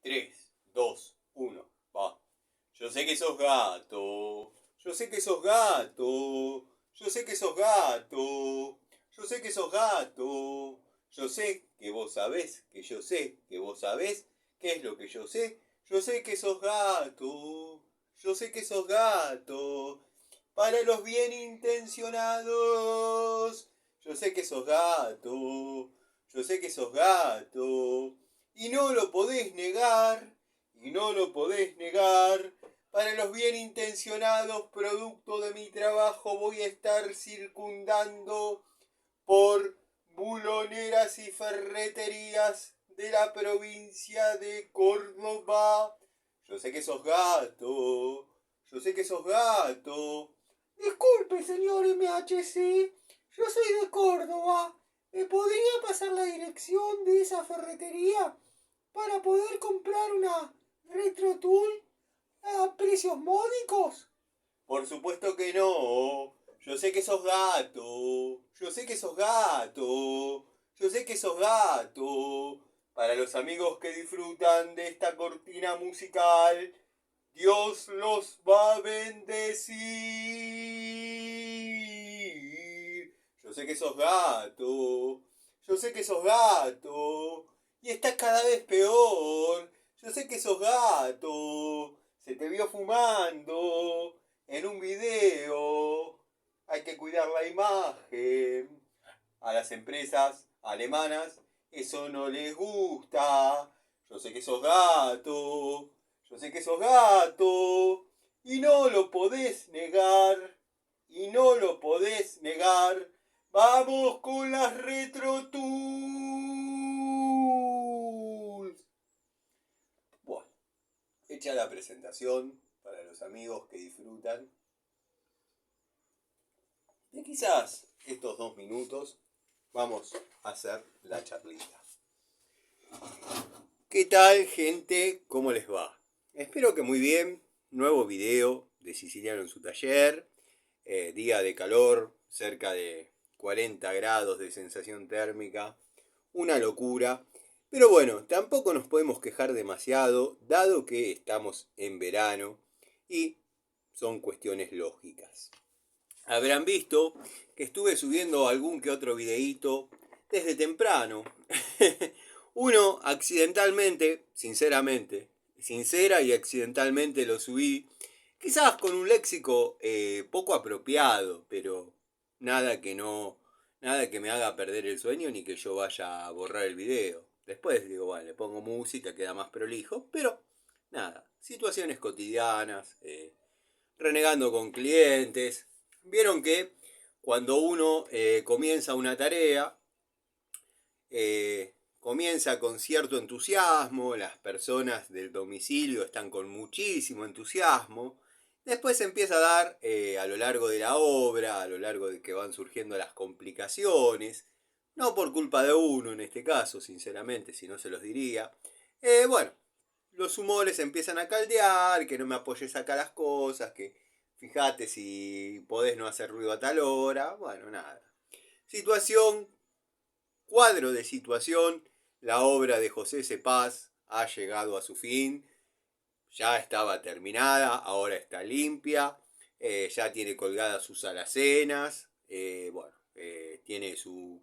3, 2, 1, va. Yo sé que sos gato. Yo sé que sos gato. Yo sé que sos gato. Yo sé que sos gato. Yo sé que vos sabés que yo sé que vos sabés qué es lo que yo sé. Yo sé que sos gato. Yo sé que sos gato. Para los bien intencionados. Yo sé que sos gato. Yo sé que sos gato. Y no lo podés negar. Y no lo podés negar. Para los bien intencionados, producto de mi trabajo, voy a estar circundando por buloneras y ferreterías de la provincia de Córdoba. Yo sé que sos gato. Yo sé que sos gato. Disculpe, señor MHC. Yo soy de Córdoba. ¿Me podría pasar la dirección de esa ferretería para poder comprar una Retro Tool a precios módicos? Por supuesto que no. Yo sé que sos gato. Yo sé que sos gato. Yo sé que sos gato. Para los amigos que disfrutan de esta cortina musical, Dios los va a bendecir. Yo sé que sos gato. Yo sé que sos gato. Y estás cada vez peor. Yo sé que sos gato. Se te vio fumando en un video. Hay que cuidar la imagen. A las empresas alemanas eso no les gusta. Yo sé que sos gato. Yo sé que sos gato. Y no lo podés negar. Y no lo podés negar. Vamos con las Retro Tools. Bueno, hecha la presentación para los amigos que disfrutan de quizás estos 2 minutos, vamos a hacer la charlita. ¿Qué tal, gente? ¿Cómo les va? Espero que muy bien. Nuevo video de Siciliano en su taller. Día de calor, cerca de 40 grados de sensación térmica. Una locura. Pero bueno, tampoco nos podemos quejar demasiado, dado que estamos en verano y son cuestiones lógicas. Habrán visto que estuve subiendo algún que otro videíto desde temprano. Uno accidentalmente, sinceramente, sincera y accidentalmente lo subí, quizás con un léxico poco apropiado, pero nada que no, nada que me haga perder el sueño ni que yo vaya a borrar el video. Después digo, bueno, le pongo música, queda más prolijo, pero nada, situaciones cotidianas, renegando con clientes. Vieron que cuando uno comienza una tarea, comienza con cierto entusiasmo, las personas del domicilio están con muchísimo entusiasmo, después se empieza a dar a lo largo de la obra, a lo largo de que van surgiendo las complicaciones, no por culpa de uno en este caso, sinceramente, si no se los diría. Bueno, los humores empiezan a caldear, que no me apoyes acá las cosas, que fíjate si podés no hacer ruido a tal hora, bueno, nada. Situación, cuadro de situación, la obra de José Cepaz ha llegado a su fin, ya estaba terminada, ahora está limpia, ya tiene colgadas sus alacenas, tiene su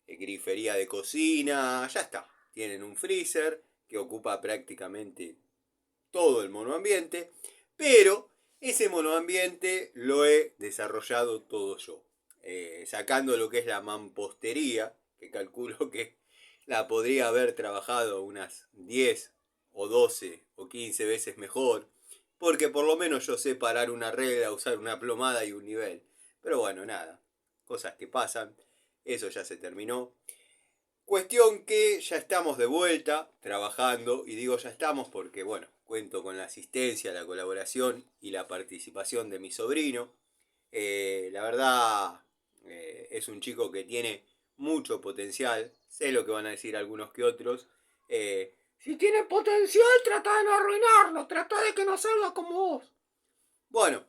grifería de cocina, ya está, tienen un freezer que ocupa prácticamente todo el monoambiente, pero ese monoambiente lo he desarrollado todo yo. Sacando lo que es la mampostería, que calculo que la podría haber trabajado unas 10 o 12 o 15 veces mejor, porque por lo menos yo sé parar una regla, usar una plomada y un nivel. Pero bueno, nada, cosas que pasan, eso ya se terminó. Cuestión que ya estamos de vuelta trabajando, y digo ya estamos porque, bueno, cuento con la asistencia, la colaboración y la participación de mi sobrino. La verdad, es un chico que tiene mucho potencial, sé lo que van a decir algunos que otros. Si tiene potencial, trata de no arruinarlo, trata de que no salga como vos. Bueno,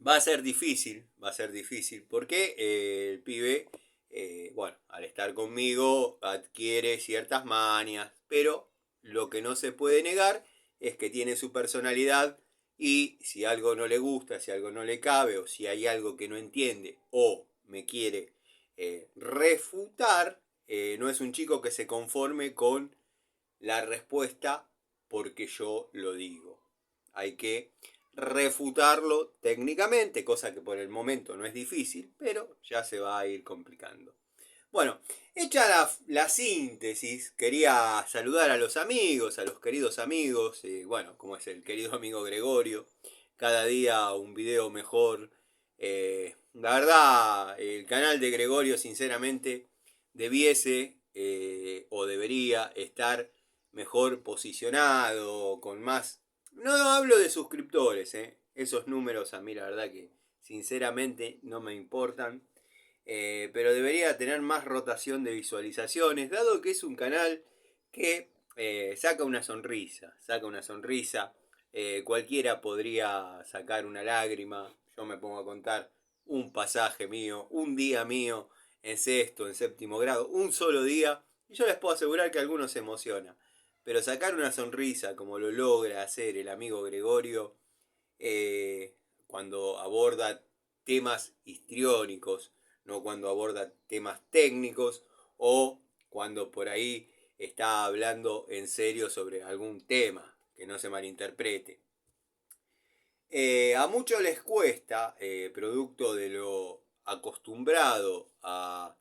va a ser difícil, porque el pibe, bueno, al estar conmigo adquiere ciertas mañas, pero lo que no se puede negar es que tiene su personalidad y si algo no le gusta, si algo no le cabe o si hay algo que no entiende o me quiere refutar, no es un chico que se conforme con la respuesta porque yo lo digo. Hay que refutarlo técnicamente, cosa que por el momento no es difícil, pero ya se va a ir complicando. Bueno, hecha la síntesis, quería saludar a los amigos, a los queridos amigos, bueno, como es el querido amigo Gregorio, cada día un video mejor. La verdad, el canal de Gregorio sinceramente debiese o debería estar mejor posicionado, con más... No hablo de suscriptores, esos números a mí la verdad que sinceramente no me importan. Pero debería tener más rotación de visualizaciones, dado que es un canal que saca una sonrisa, cualquiera podría sacar una lágrima. Yo me pongo a contar un pasaje mío, un día mío en sexto, en séptimo grado, un solo día, y yo les puedo asegurar que algunos se emociona. Pero sacar una sonrisa como lo logra hacer el amigo Gregorio cuando aborda temas histriónicos, no cuando aborda temas técnicos o cuando por ahí está hablando en serio sobre algún tema, que no se malinterprete. A muchos les cuesta, producto de lo acostumbrado a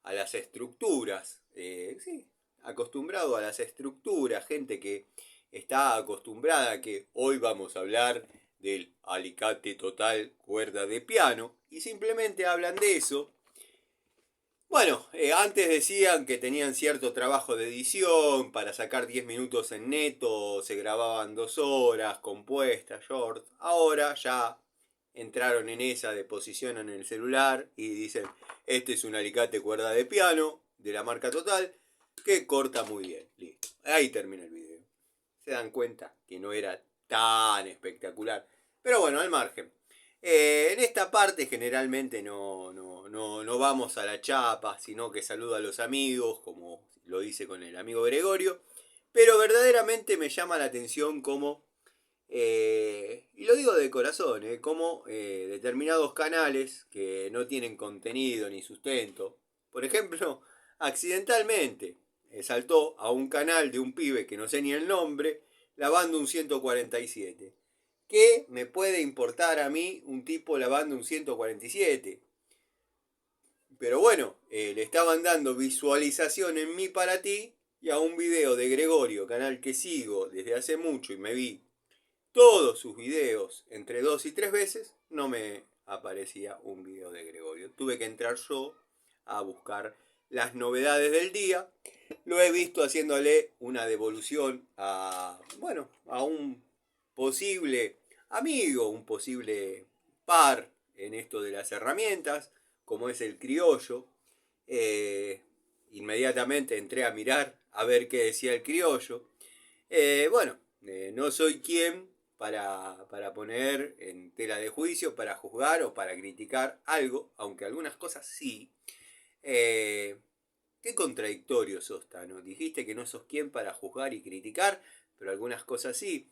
las estructuras, sí, acostumbrado a las estructuras, gente que está acostumbrada a que hoy vamos a hablar del alicate total cuerda de piano y simplemente hablan de eso. Bueno, antes decían que tenían cierto trabajo de edición, para sacar 10 minutos en neto se grababan 2 horas, compuestas, short. Ahora ya entraron en esa de posicionan el celular y dicen, este es un alicate cuerda de piano de la marca Total que corta muy bien. Listo, ahí termina el video. Se dan cuenta que no era tan espectacular. Pero bueno, al margen. En esta parte generalmente no vamos a la chapa, sino que saludo a los amigos, como lo hice con el amigo Gregorio. Pero verdaderamente me llama la atención cómo, y lo digo de corazón, cómo determinados canales que no tienen contenido ni sustento, por ejemplo, accidentalmente saltó a un canal de un pibe que no sé ni el nombre, lavando un 147. ¿Qué me puede importar a mí un tipo lavando un 147? Pero bueno, le estaban dando visualización en mí para ti y a un video de Gregorio, canal que sigo desde hace mucho y me vi todos sus videos entre 2 y 3 veces, no me aparecía un video de Gregorio. Tuve que entrar yo a buscar las novedades del día. Lo he visto haciéndole una devolución a, bueno, a un posible amigo, un posible par en esto de las herramientas, como es el criollo. Eh, Inmediatamente entré a mirar a ver qué decía el criollo. Bueno, no soy quien para poner en tela de juicio, para juzgar o para criticar algo, aunque algunas cosas sí. Qué contradictorio sos, Tano. Dijiste que no sos quien para juzgar y criticar, pero algunas cosas sí.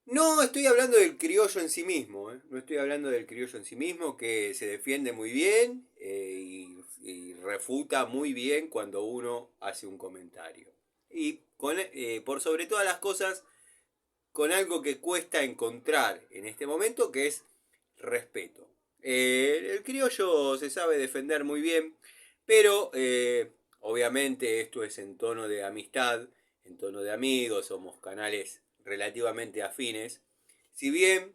No estoy hablando del criollo en sí mismo, ¿eh? No estoy hablando del criollo en sí mismo, que se defiende muy bien y refuta muy bien cuando uno hace un comentario. Y por sobre todas las cosas, con algo que cuesta encontrar en este momento, que es respeto. El criollo se sabe defender muy bien, pero obviamente esto es en tono de amistad, en tono de amigos, somos canales relativamente afines. Si bien,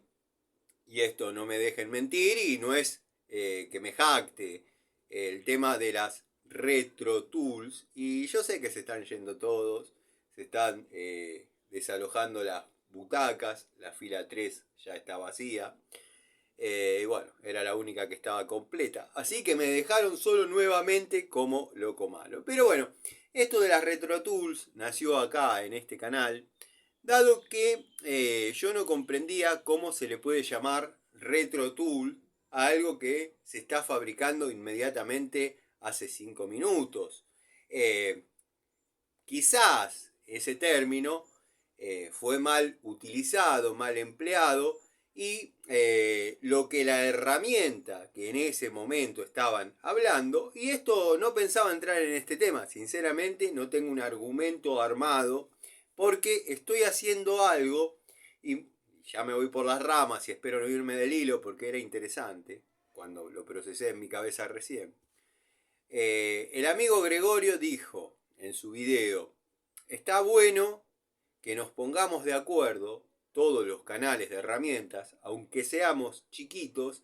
y esto no me dejen mentir, y no es que me jacte, el tema de las retro tools, y yo sé que se están yendo todos, se están desalojando las butacas, la fila 3 ya está vacía. Y bueno, era la única que estaba completa. Así que me dejaron solo nuevamente como loco malo. Pero bueno, esto de las Retro Tools nació acá en este canal, dado que yo no comprendía cómo se le puede llamar Retro Tool a algo que se está fabricando inmediatamente hace 5 minutos. Quizás ese término fue mal utilizado, mal empleado, y lo que la herramienta que en ese momento estaban hablando, y esto no pensaba entrar en este tema, sinceramente no tengo un argumento armado, porque estoy haciendo algo, y ya me voy por las ramas y espero no irme del hilo porque era interesante, cuando lo procesé en mi cabeza recién. El amigo Gregorio dijo en su video, está bueno que nos pongamos de acuerdo, todos los canales de herramientas, aunque seamos chiquitos,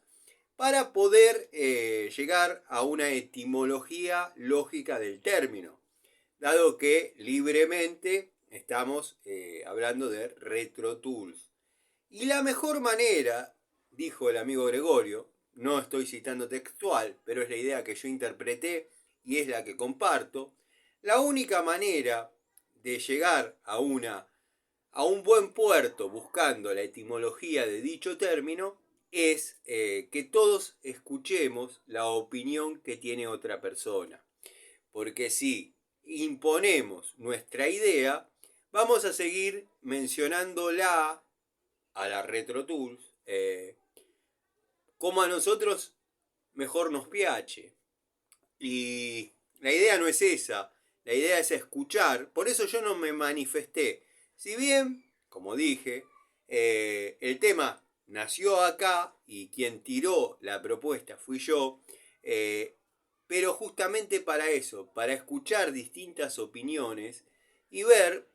para poder llegar a una etimología lógica del término, dado que libremente estamos hablando de retro tools. Y la mejor manera, dijo el amigo Gregorio, no estoy citando textual, pero es la idea que yo interpreté y es la que comparto, la única manera de llegar a un buen puerto buscando la etimología de dicho término es que todos escuchemos la opinión que tiene otra persona. Porque si imponemos nuestra idea, vamos a seguir mencionándola a la Retro Tools como a nosotros mejor nos piache. Y la idea no es esa, la idea es escuchar, por eso yo no me manifesté. Si bien, como dije, el tema nació acá y quien tiró la propuesta fui yo, pero justamente para eso, para escuchar distintas opiniones y ver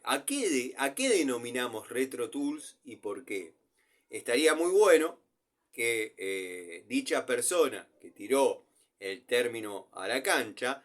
a qué denominamos Retro Tools y por qué. Estaría muy bueno que dicha persona que tiró el término a la cancha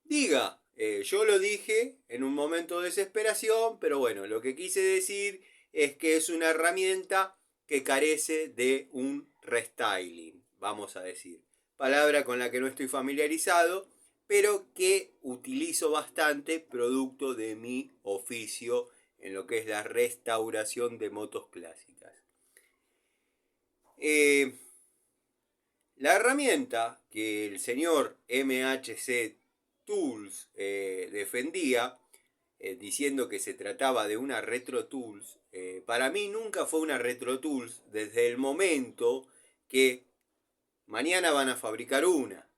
diga, yo lo dije en un momento de desesperación, pero bueno, lo que quise decir es que es una herramienta que carece de un restyling, vamos a decir. Palabra con la que no estoy familiarizado, pero que utilizo bastante producto de mi oficio en lo que es la restauración de motos clásicas. La herramienta que el señor MHC Tools defendía, diciendo que se trataba de una Retro Tools, para mí nunca fue una Retro Tools desde el momento que mañana van a fabricar una.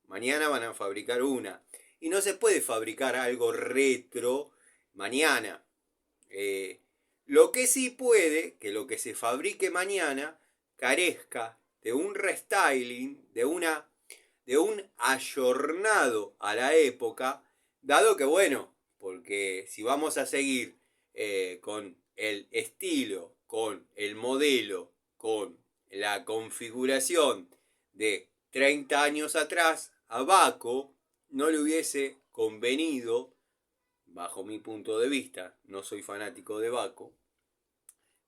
Mañana van a fabricar una. Y no se puede fabricar algo retro mañana. Lo que sí puede, que lo que se fabrique mañana carezca de un restyling, de un ayornado a la época, dado que bueno, porque si vamos a seguir con el estilo, con el modelo, con la configuración de 30 años atrás, a Baco no le hubiese convenido, bajo mi punto de vista, no soy fanático de Baco,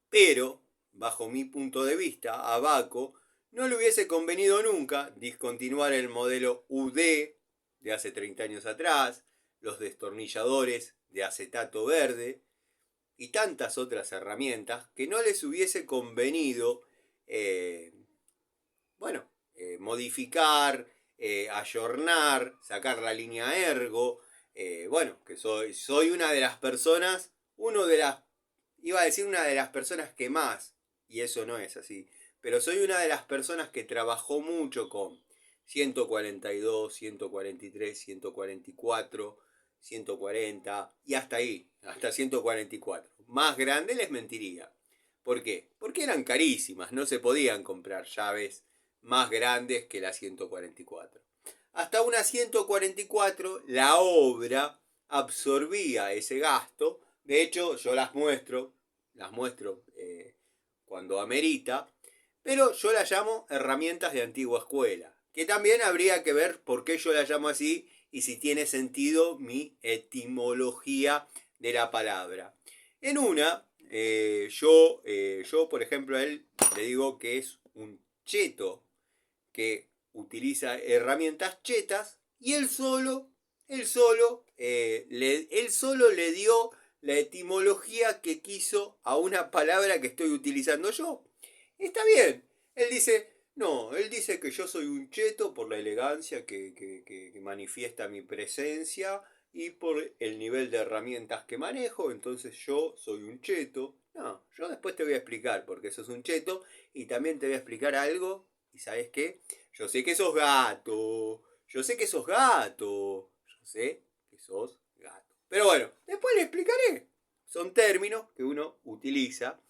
pero bajo mi punto de vista, a Baco no le hubiese convenido nunca discontinuar el modelo UD de hace 30 años atrás, los destornilladores de acetato verde y tantas otras herramientas que no les hubiese convenido, modificar, ayornar, sacar la línea ergo. Que soy una de las personas, iba a decir una de las personas que más, y eso no es así, pero soy una de las personas que trabajó mucho con 142, 143, 144, 140 y hasta ahí, hasta 144. Más grande les mentiría. ¿Por qué? Porque eran carísimas, no se podían comprar llaves más grandes que la 144. Hasta una 144 la obra absorbía ese gasto. De hecho, yo las muestro cuando amerita, pero yo las llamo herramientas de antigua escuela, que también habría que ver por qué yo las llamo así y si tiene sentido mi etimología de la palabra. En una, yo por ejemplo a él le digo que es un cheto que utiliza herramientas chetas y él solo le dio la etimología que quiso a una palabra que estoy utilizando yo. Está bien. Él dice que yo soy un cheto por la elegancia que manifiesta mi presencia y por el nivel de herramientas que manejo, entonces yo soy un cheto. No, yo después te voy a explicar por qué sos un cheto y también te voy a explicar algo. ¿Y sabes qué? Yo sé que sos gato. Yo sé que sos gato. Yo sé que sos gato. Pero bueno, después le explicaré. Son términos que uno utiliza.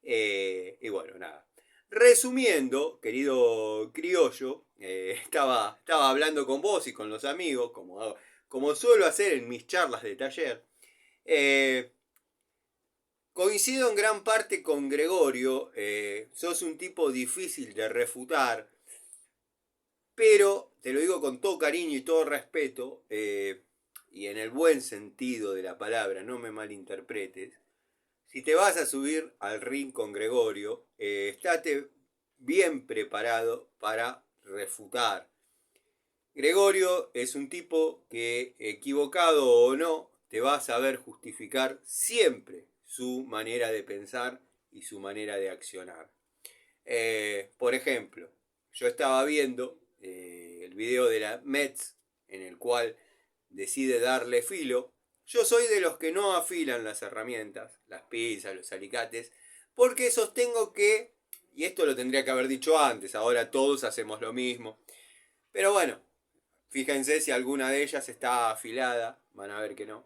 Y bueno, nada. Resumiendo, querido criollo, estaba hablando con vos y con los amigos, como suelo hacer en mis charlas de taller. Eh, Coincido en gran parte con Gregorio, sos un tipo difícil de refutar, pero te lo digo con todo cariño y todo respeto, y en el buen sentido de la palabra, no me malinterpretes. Si te vas a subir al ring con Gregorio, estate bien preparado para refutar. Gregorio es un tipo que, equivocado o no, te va a saber justificar siempre su manera de pensar y su manera de accionar. Por ejemplo, yo estaba viendo el video de la Mets en el cual decide darle filo. Yo soy de los que no afilan las herramientas, las pinzas, los alicates, porque sostengo que, y esto lo tendría que haber dicho antes, ahora todos hacemos lo mismo, pero bueno, fíjense si alguna de ellas está afilada, van a ver que no.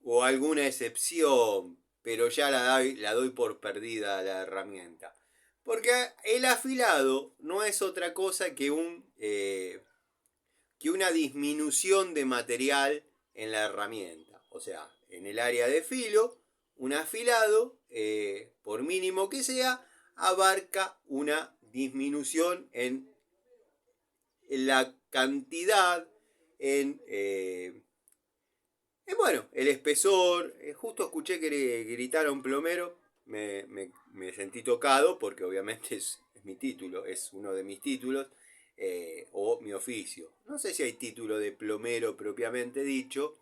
O alguna excepción, pero ya la doy por perdida la herramienta. Porque el afilado no es otra cosa que que una disminución de material en la herramienta. O sea, en el área de filo, un afilado, por mínimo que sea, abarca una disminución en la cantidad, bueno, el espesor. Justo escuché que gritara un plomero, me sentí tocado porque obviamente es mi título, es uno de mis títulos, o mi oficio. No sé si hay título de plomero propiamente dicho.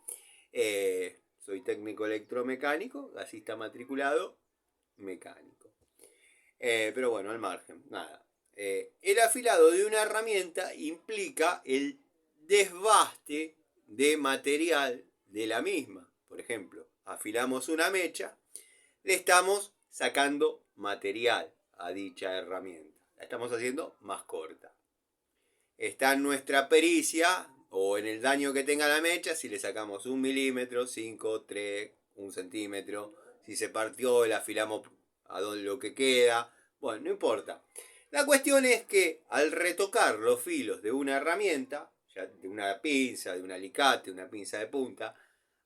Soy técnico electromecánico, gasista matriculado, mecánico. Pero bueno, al margen, nada. El afilado de una herramienta implica el desbaste de material de la misma. Por ejemplo, afilamos una mecha, le estamos sacando material a dicha herramienta. La estamos haciendo más corta. Está en nuestra pericia o en el daño que tenga la mecha si le sacamos 1 milímetro, 5, 3, 1 centímetro. Si se partió, la afilamos a lo que queda. Bueno, no importa. La cuestión es que al retocar los filos de una herramienta, ya de una pinza, de un alicate, una pinza de punta,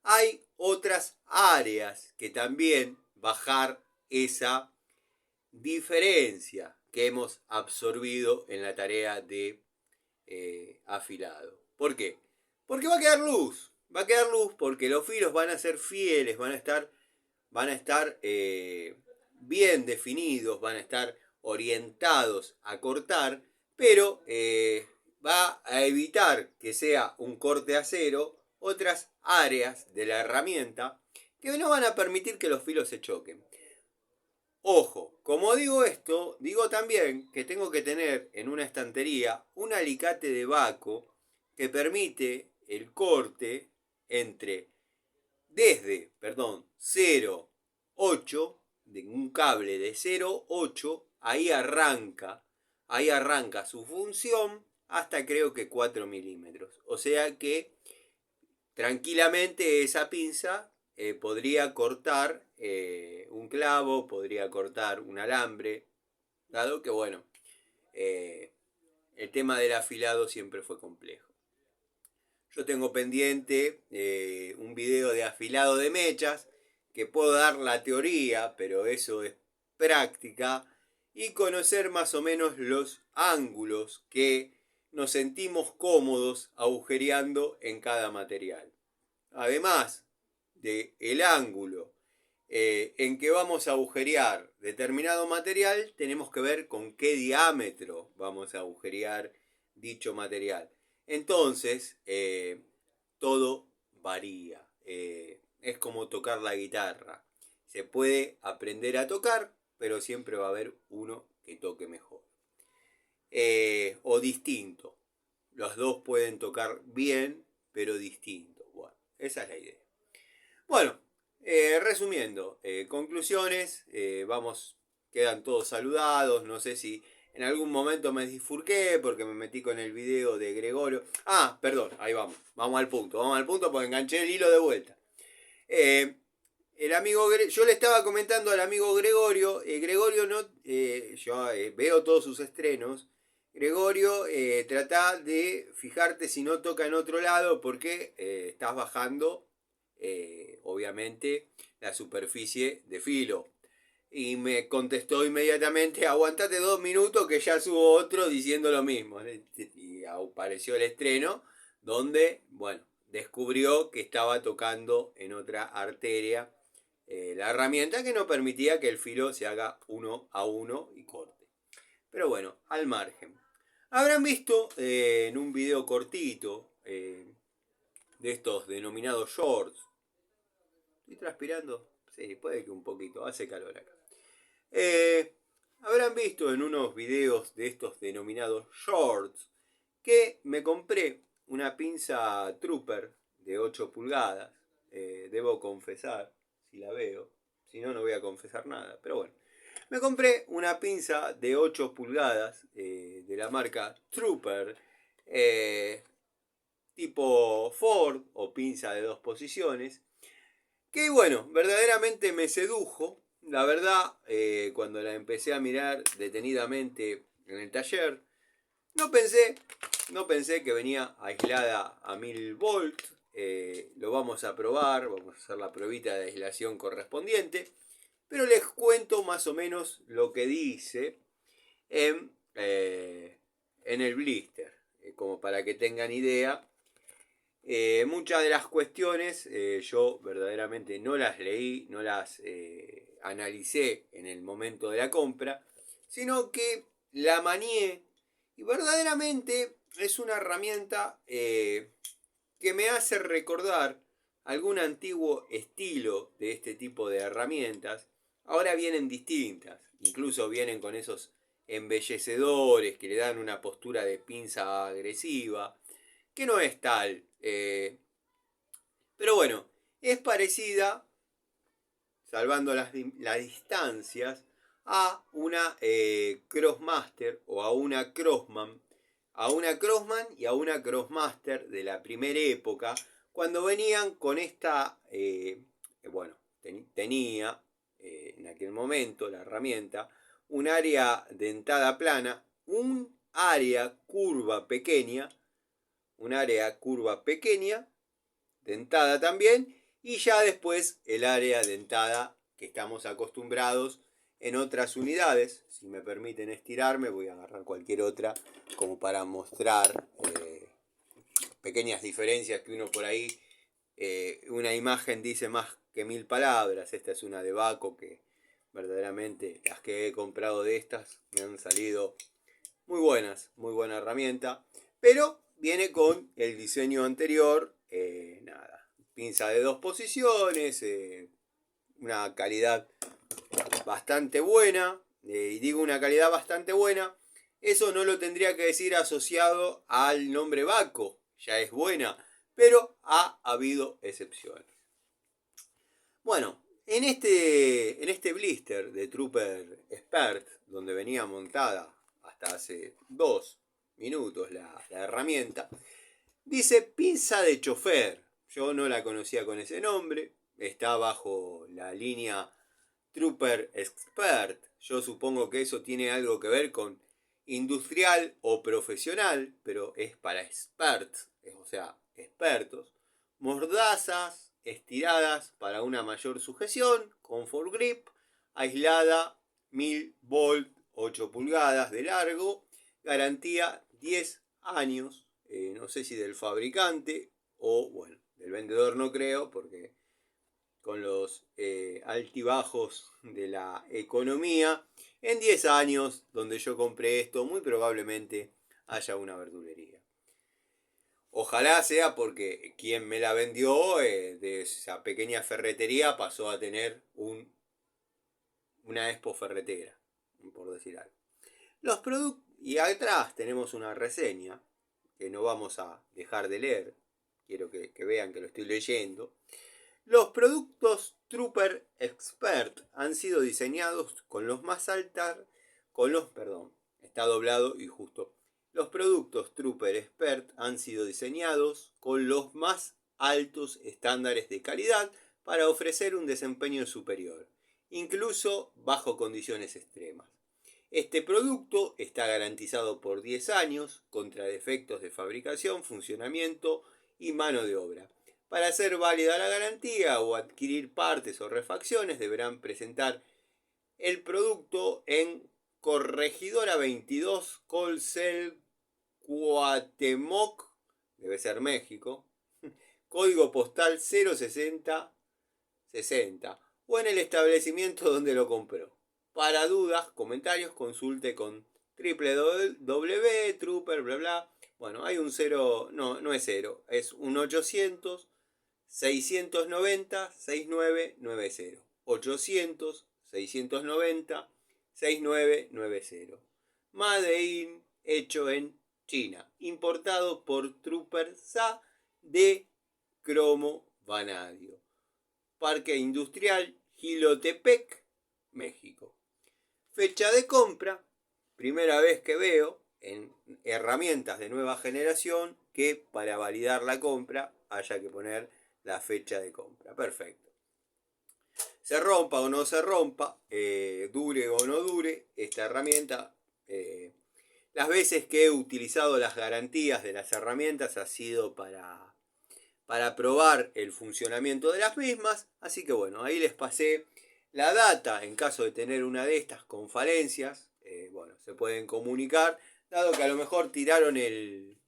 hay otras áreas que también bajar esa diferencia que hemos absorbido en la tarea de afilado. ¿Por qué? Porque va a quedar luz. Va a quedar luz porque los filos van a ser fieles, van a estar bien definidos, van a estar orientados a cortar, pero va a evitar que sea un corte a cero otras áreas de la herramienta que no van a permitir que los filos se choquen. Ojo, como digo esto, digo también que tengo que tener en una estantería un alicate de Baco que permite el corte desde 0,8, de un cable de 0,8, ahí arranca su función hasta creo que 4 milímetros. O sea que tranquilamente esa pinza podría cortar un clavo, podría cortar un alambre, dado que bueno, el tema del afilado siempre fue complejo. Yo tengo pendiente un video de afilado de mechas, que puedo dar la teoría, pero eso es práctica, y conocer más o menos los ángulos que nos sentimos cómodos agujereando en cada material. Además de el ángulo en que vamos a agujerear determinado material, tenemos que ver con qué diámetro vamos a agujerear dicho material. Entonces, todo varía. Es como tocar la guitarra. Se puede aprender a tocar, pero siempre va a haber uno que toque mejor. O distinto. Los dos pueden tocar bien pero distinto. Bueno, esa es la idea. Bueno, resumiendo, conclusiones, quedan todos saludados, no sé si en algún momento me disfurqué porque me metí con el video de Gregorio. Ah, perdón, ahí vamos al punto porque enganché el hilo de vuelta. Yo le estaba comentando al amigo Gregorio, Gregorio no, yo veo todos sus estrenos. Gregorio, trata de fijarte si no toca en otro lado porque estás bajando, obviamente, la superficie de filo. Y me contestó inmediatamente, aguantate 2 minutos que ya subo otro diciendo lo mismo. Y apareció el estreno donde, bueno, descubrió que estaba tocando en otra arteria la herramienta que no permitía que el filo se haga 1 a 1 y corte. Pero bueno, al margen. Habrán visto en un video cortito de estos denominados shorts. ¿Estoy transpirando? Sí, puede que un poquito, hace calor acá. Habrán visto en unos videos de estos denominados shorts que me compré una pinza Trooper de 8 pulgadas. Debo confesar, si la veo, si no, no voy a confesar nada, pero bueno. Me compré una pinza de 8 pulgadas de la marca Trooper, tipo Ford o pinza de 2 posiciones, que bueno, verdaderamente me sedujo. La verdad, cuando la empecé a mirar detenidamente en el taller, no pensé que venía aislada a 1000 volts. Lo vamos a probar, vamos a hacer la pruebita de aislación correspondiente. Pero les cuento más o menos lo que dice en el blister, como para que tengan idea. Muchas de las cuestiones yo verdaderamente no las leí, no las analicé en el momento de la compra, sino que la manié y verdaderamente es una herramienta que me hace recordar algún antiguo estilo de este tipo de herramientas. Ahora vienen distintas, incluso vienen con esos embellecedores que le dan una postura de pinza agresiva, que no es tal. Pero bueno, es parecida, salvando las distancias, a una Crossmaster o a una Crossman. A una Crossman y a una Crossmaster de la primera época, cuando venían con esta, bueno, tenía en aquel momento la herramienta un área dentada plana, un área curva pequeña, dentada también, y ya después el área dentada que estamos acostumbrados en otras unidades. Si me permiten estirarme, voy a agarrar cualquier otra como para mostrar pequeñas diferencias que uno por ahí, una imagen dice más que 1000 palabras. Esta es una de Baco que verdaderamente las que he comprado de estas me han salido muy buenas, muy buena herramienta, pero viene con el diseño anterior, nada, pinza de 2 posiciones, una calidad bastante buena, y digo una calidad bastante buena, eso no lo tendría que decir asociado al nombre Baco, ya es buena, pero ha habido excepciones. Bueno, en este blister de Trooper Expert, donde venía montada hasta hace 2 minutos la herramienta, dice pinza de chofer. Yo no la conocía con ese nombre, está bajo la línea Trooper Expert. Yo supongo que eso tiene algo que ver con industrial o profesional, pero es para experts, o sea, expertos. Mordazas estiradas para una mayor sujeción, comfort grip, aislada 1000 volt, 8 pulgadas de largo, garantía 10 años, no sé si del fabricante o, bueno, del vendedor no creo, porque con los altibajos de la economía, en 10 años donde yo compré esto, muy probablemente haya una verdulería. Ojalá sea porque quien me la vendió de esa pequeña ferretería pasó a tener una expo ferretera, por decir algo. Los productos, y atrás tenemos una reseña que no vamos a dejar de leer, quiero que vean que lo estoy leyendo. Los productos Trooper Expert han sido diseñados está doblado y justo. Los productos Trooper Expert han sido diseñados con los más altos estándares de calidad para ofrecer un desempeño superior, incluso bajo condiciones extremas. Este producto está garantizado por 10 años contra defectos de fabricación, funcionamiento y mano de obra. Para hacer válida la garantía o adquirir partes o refacciones deberán presentar el producto en Corregidora 22, Colcel, Cuauhtémoc, debe ser México, código postal 06060 o en el establecimiento donde lo compró. Para dudas, comentarios, consulte con www.trooper, bla bla. Bueno, hay un cero, no es cero, es un 800 690 6990. 800 690 6990. Made in, hecho en China. Importado por Trooper SA de Cromo Vanadio. Parque Industrial Jilotepec, México. Fecha de compra. Primera vez que veo en herramientas de nueva generación que para validar la compra haya que poner la fecha de compra. Perfecto. Se rompa o no se rompa, dure o no dure, esta herramienta, las veces que he utilizado las garantías de las herramientas ha sido para probar el funcionamiento de las mismas. Así que bueno, ahí les pasé la data en caso de tener una de estas con falencias. Bueno, se pueden comunicar, dado que a lo mejor tiraron el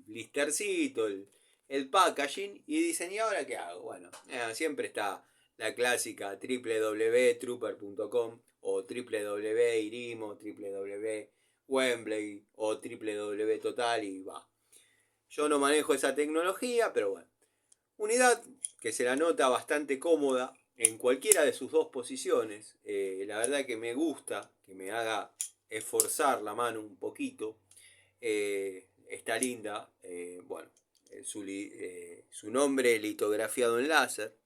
blistercito, el packaging, y dicen, ¿y ahora qué hago? Bueno, siempre está la clásica www.trooper.com o www.irimo, www.wembley o www.total y va. Yo no manejo esa tecnología, pero bueno. Unidad que se la nota bastante cómoda en cualquiera de sus dos posiciones. La verdad que me gusta que me haga esforzar la mano un poquito. Está linda. Bueno, su nombre litografiado en láser,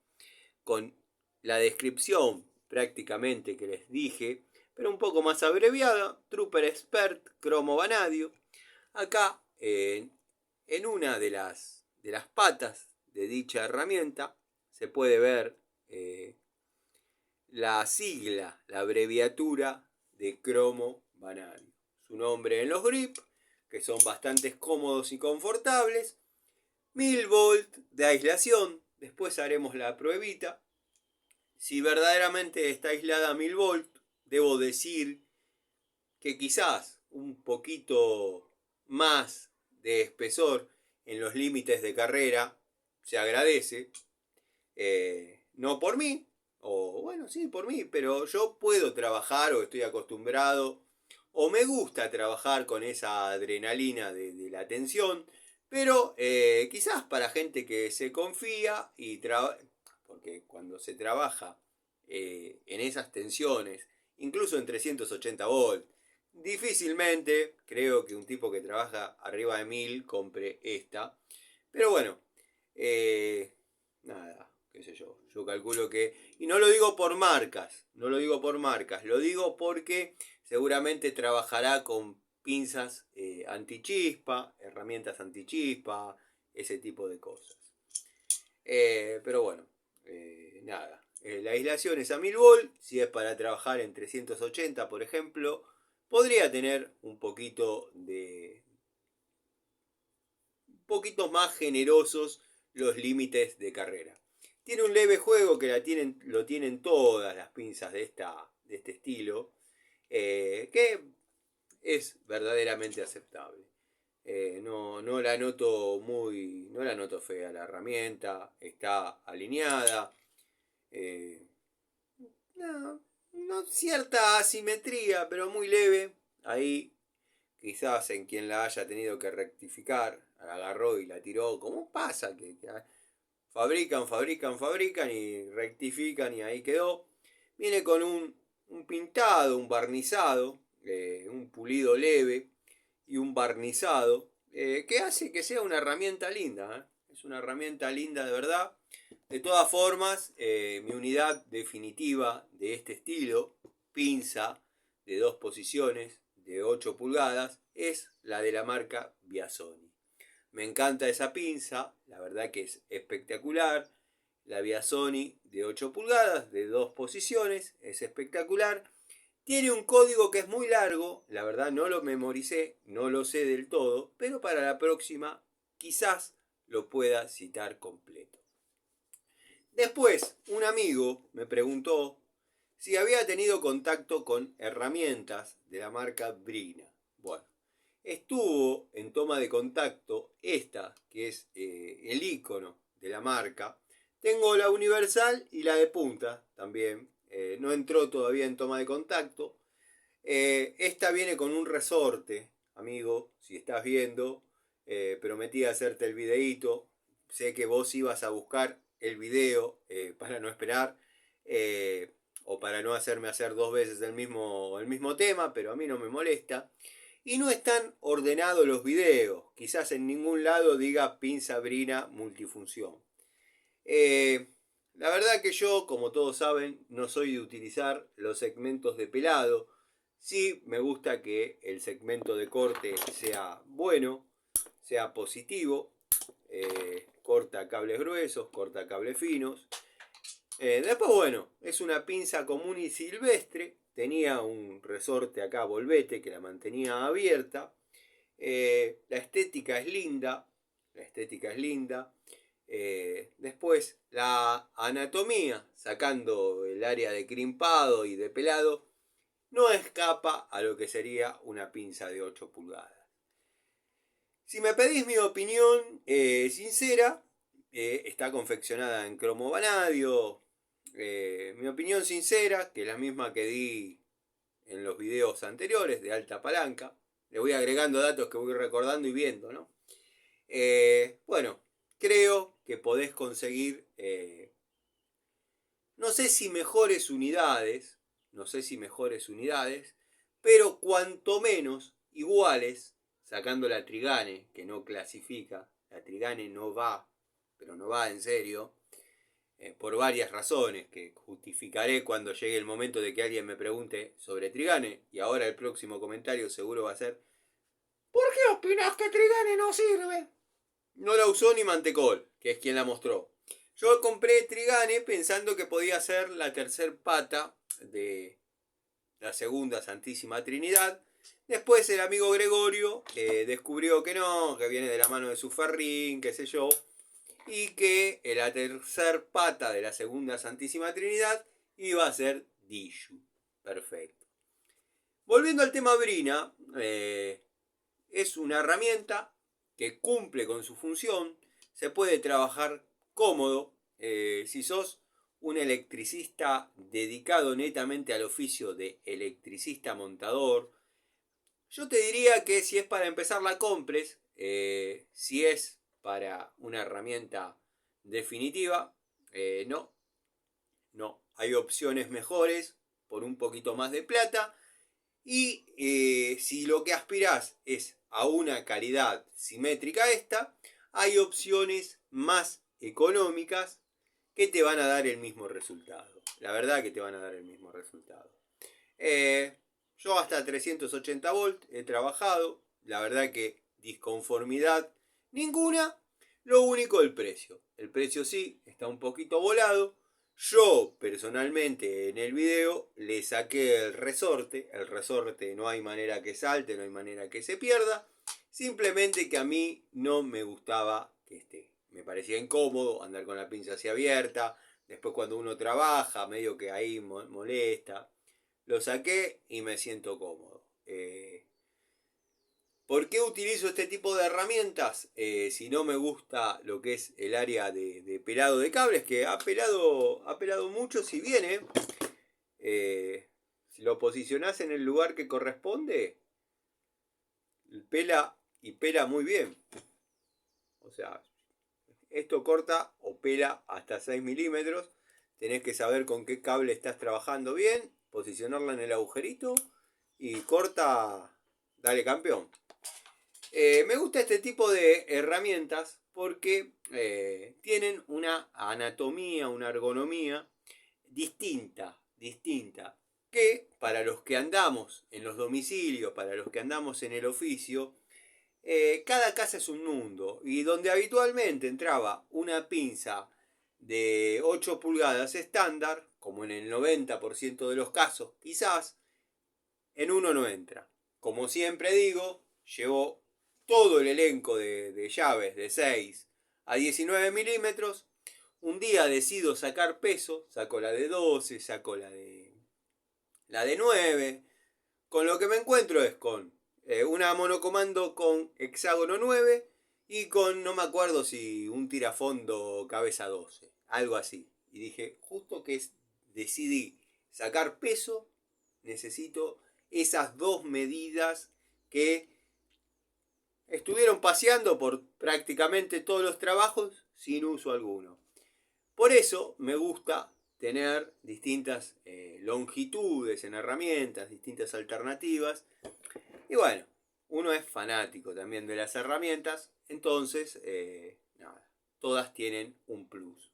con la descripción prácticamente que les dije, pero un poco más abreviada. Trooper Expert Cromo Vanadio. Acá en una de las patas de dicha herramienta se puede ver la sigla, la abreviatura de Cromo Vanadio. Su nombre en los grips, que son bastante cómodos y confortables. 1000 volt de aislación. Después haremos la pruebita. Si verdaderamente está aislada a 1000 volt, debo decir que quizás un poquito más de espesor en los límites de carrera se agradece. No por mí, o bueno, sí por mí, pero yo puedo trabajar o estoy acostumbrado o me gusta trabajar con esa adrenalina de la tensión, pero quizás para gente que se confía y porque cuando se trabaja en esas tensiones, incluso en 380 volt, difícilmente creo que un tipo que trabaja arriba de 1000 compre esta. Pero bueno, nada, qué sé yo. Yo calculo que... Y no lo digo por marcas, lo digo porque seguramente trabajará con pinzas antichispa, herramientas antichispa, ese tipo de cosas. Pero bueno, nada. La aislación es a 1000 volt. Si es para trabajar en 380, por ejemplo, podría tener un poquito más generosos los límites de carrera. Tiene un leve juego que lo tienen todas las pinzas de este estilo, que es verdaderamente aceptable. No la noto fea la herramienta, está alineada. No cierta asimetría, pero muy leve. Ahí quizás en quien la haya tenido que rectificar, la agarró y la tiró. ¿Cómo pasa? Que fabrican y rectifican y ahí quedó. Viene con un pintado, un barnizado, un pulido leve y un barnizado. que hace que sea una herramienta linda. Es una herramienta linda de verdad. De todas formas, mi unidad definitiva de este estilo, pinza de 2 posiciones, de 8 pulgadas, es la de la marca Biasoni. Me encanta esa pinza, la verdad que es espectacular. La Biasoni de 8 pulgadas, de 2 posiciones, es espectacular. Tiene un código que es muy largo, la verdad no lo memoricé, no lo sé del todo, pero para la próxima quizás lo pueda citar completo. Después, un amigo me preguntó si había tenido contacto con herramientas de la marca Brina. Bueno, estuvo en toma de contacto esta, que es el icono de la marca. Tengo la universal y la de punta también. No entró todavía en toma de contacto. Esta viene con un resorte, amigo, si estás viendo. Prometí hacerte el videíto. Sé que vos ibas a buscar el video para no esperar. O para no hacerme hacer 2 veces el mismo tema, pero a mí no me molesta. Y no están ordenados los videos. Quizás en ningún lado diga pinza brina multifunción. La verdad que yo, como todos saben, no soy de utilizar los segmentos de pelado. Sí me gusta que el segmento de corte sea bueno, sea positivo. Corta cables gruesos, corta cables finos. Después, bueno, es una pinza común y silvestre. Tenía un resorte acá, volvete, que la mantenía abierta. La estética es linda. La estética es linda. Después, la anatomía, sacando el área de crimpado y de pelado, no escapa a lo que sería una pinza de 8 pulgadas. Si me pedís mi opinión sincera, está confeccionada en cromo vanadio. Mi opinión sincera, que es la misma que di en los videos anteriores de alta palanca. Le voy agregando datos que voy recordando y viendo, ¿no? Bueno, creo que podés conseguir, no sé si mejores unidades, pero cuanto menos iguales, sacando la Trigane, que no clasifica, la Trigane no va, pero no va en serio, por varias razones que justificaré cuando llegue el momento de que alguien me pregunte sobre Trigane, y ahora el próximo comentario seguro va a ser: ¿por qué opinas que Trigane no sirve? No la usó ni Mantecol, que es quien la mostró. Yo compré Trigane pensando que podía ser la tercer pata de la segunda Santísima Trinidad. Después el amigo Gregorio descubrió que no, que viene de la mano de su ferrín, qué sé yo, y que la tercer pata de la segunda Santísima Trinidad iba a ser Dishu. Perfecto. Volviendo al tema Brina, es una herramienta que cumple con su función, se puede trabajar cómodo. Si sos un electricista dedicado netamente al oficio de electricista montador, yo te diría que si es para empezar la compres. Si es para una herramienta definitiva, no, no, hay opciones mejores por un poquito más de plata. Y si lo que aspirás es a una calidad simétrica a esta, hay opciones más económicas que te van a dar el mismo resultado. La verdad que te van a dar el mismo resultado. Yo hasta 380 volt he trabajado. La verdad que disconformidad ninguna. Lo único el precio. El precio sí está un poquito volado. Yo personalmente en el video le saqué el resorte. El resorte no hay manera que salte, no hay manera que se pierda. Simplemente que a mí no me gustaba que esté. Me parecía incómodo andar con la pinza así abierta. Después cuando uno trabaja, medio que ahí molesta. Lo saqué y me siento cómodo. ¿Por qué utilizo este tipo de herramientas? Si no me gusta lo que es el área de pelado de cables, que ha pelado mucho, si viene. Si lo posicionás en el lugar que corresponde, pela y pela muy bien. O sea, esto corta o pela hasta 6 milímetros. Tenés que saber con qué cable estás trabajando bien, posicionarla en el agujerito y corta, dale campeón. Me gusta este tipo de herramientas porque tienen una anatomía, una ergonomía distinta, que para los que andamos en los domicilios, para los que andamos en el oficio, cada casa es un mundo, y donde habitualmente entraba una pinza de 8 pulgadas estándar, como en el 90% de los casos quizás, en uno no entra. Como siempre digo, llevo todo el elenco de llaves de 6 a 19 milímetros. Un día decido sacar peso, saco la de 12, saco la de 9. Con lo que me encuentro es con una monocomando con hexágono 9 y con, no me acuerdo si un tirafondo cabeza 12, algo así. Y dije, justo que decidí sacar peso, necesito esas dos medidas que estuvieron paseando por prácticamente todos los trabajos sin uso alguno. Por eso me gusta tener distintas longitudes en herramientas, distintas alternativas. Y bueno, uno es fanático también de las herramientas, entonces, nada, todas tienen un plus.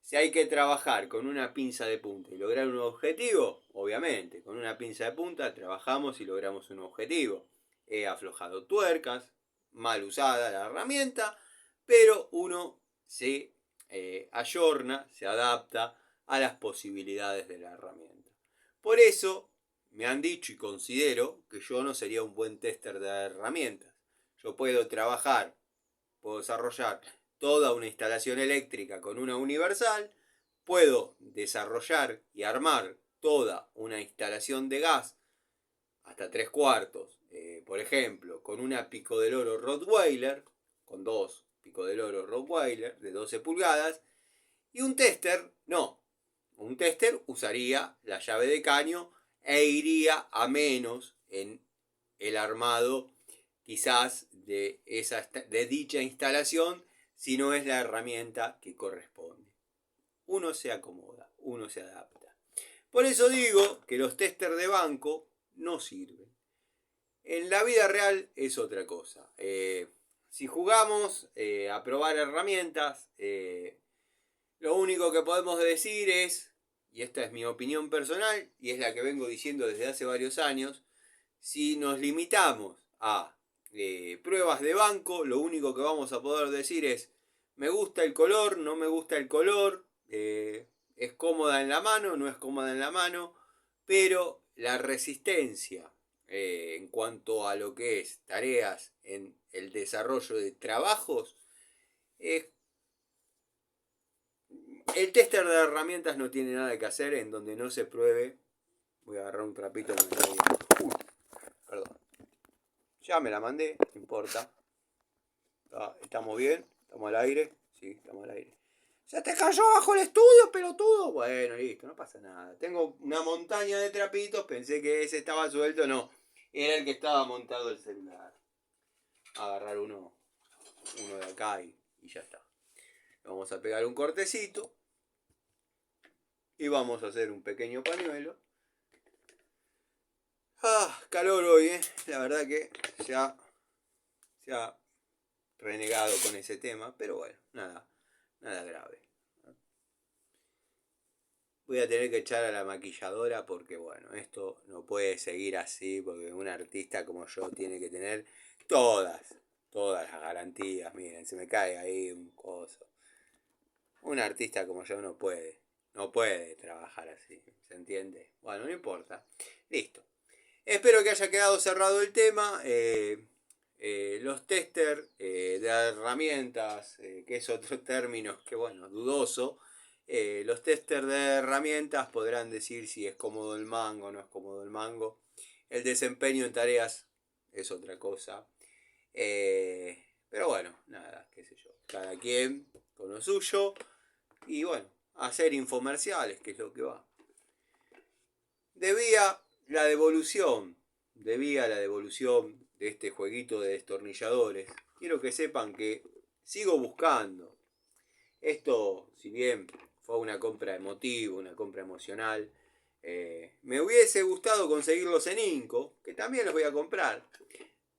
Si hay que trabajar con una pinza de punta y lograr un objetivo, obviamente, con una pinza de punta trabajamos y logramos un objetivo. He aflojado tuercas, mal usada la herramienta, pero uno se ayorna, se adapta a las posibilidades de la herramienta. Por eso me han dicho y considero que yo no sería un buen tester de herramientas. Yo puedo trabajar, puedo desarrollar toda una instalación eléctrica con una universal, puedo desarrollar y armar toda una instalación de gas hasta 3/4, por ejemplo, con una pico del oro Rottweiler, con dos pico del oro Rottweiler de 12 pulgadas, y un tester no. Un tester usaría la llave de caño e iría a menos en el armado quizás de dicha instalación, si no es la herramienta que corresponde. Uno se acomoda, uno se adapta. Por eso digo que los testers de banco no sirven. En la vida real es otra cosa. Si jugamos a probar herramientas, lo único que podemos decir es, y esta es mi opinión personal, y es la que vengo diciendo desde hace varios años, si nos limitamos a pruebas de banco, lo único que vamos a poder decir es, me gusta el color, no me gusta el color, es cómoda en la mano, no es cómoda en la mano, pero la resistencia en cuanto a lo que es tareas en el desarrollo de trabajos, el tester de herramientas no tiene nada que hacer en donde no se pruebe. Voy a agarrar un trapito. Perdón. Ya me la mandé, no importa. ¿Estamos bien? ¿Estamos al aire? Sí, estamos al aire. ¿Se te cayó bajo el estudio, pelotudo? Bueno, listo, no pasa nada. Tengo una montaña de trapitos, pensé que ese estaba suelto, no. Era el que estaba montado el celular. Agarrar uno de acá y ya está. Vamos a pegar un cortecito. Y vamos a hacer un pequeño pañuelo. Calor hoy, la verdad que se ha renegado con ese tema, pero bueno, nada grave. Voy a tener que echar a la maquilladora porque bueno, esto no puede seguir así, porque un artista como yo tiene que tener todas las garantías. Miren, se me cae ahí un coso. Un artista como yo no puede trabajar así, ¿se entiende? Bueno, no importa. Listo. Espero que haya quedado cerrado el tema. Los testers de herramientas, que es otro término que bueno, dudoso. Los testers de herramientas podrán decir si es cómodo el mango o no es cómodo el mango. El desempeño en tareas es otra cosa. Pero bueno, nada, qué sé yo. Cada quien con lo suyo. Y bueno, hacer infomerciales, que es lo que va. Debía la devolución de este jueguito de destornilladores. Quiero que sepan que sigo buscando. Esto, si bien fue una compra emotiva, una compra emocional, me hubiese gustado conseguirlos en Inco, que también los voy a comprar.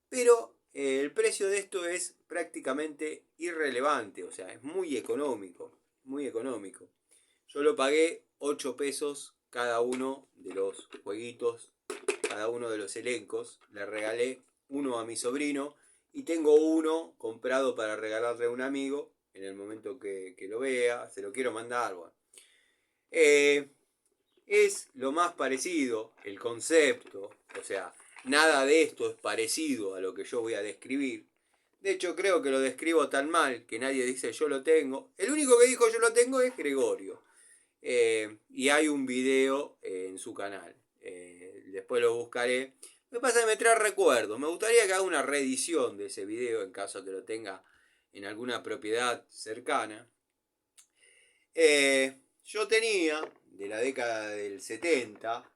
Pero el precio de esto es prácticamente irrelevante, o sea, es muy económico, muy económico. Yo lo pagué 8 pesos cada uno de los jueguitos, cada uno de los elencos. Le regalé uno a mi sobrino y tengo uno comprado para regalarle a un amigo en el momento que lo vea. Se lo quiero mandar. Bueno. Es lo más parecido, el concepto, o sea, nada de esto es parecido a lo que yo voy a describir. De hecho, creo que lo describo tan mal que nadie dice yo lo tengo. El único que dijo yo lo tengo es Gregorio. Y hay un video en su canal. Después lo buscaré. Lo que pasa es que me trae recuerdos. Me gustaría que haga una reedición de ese video en caso que lo tenga en alguna propiedad cercana. Yo tenía, de la década del 70,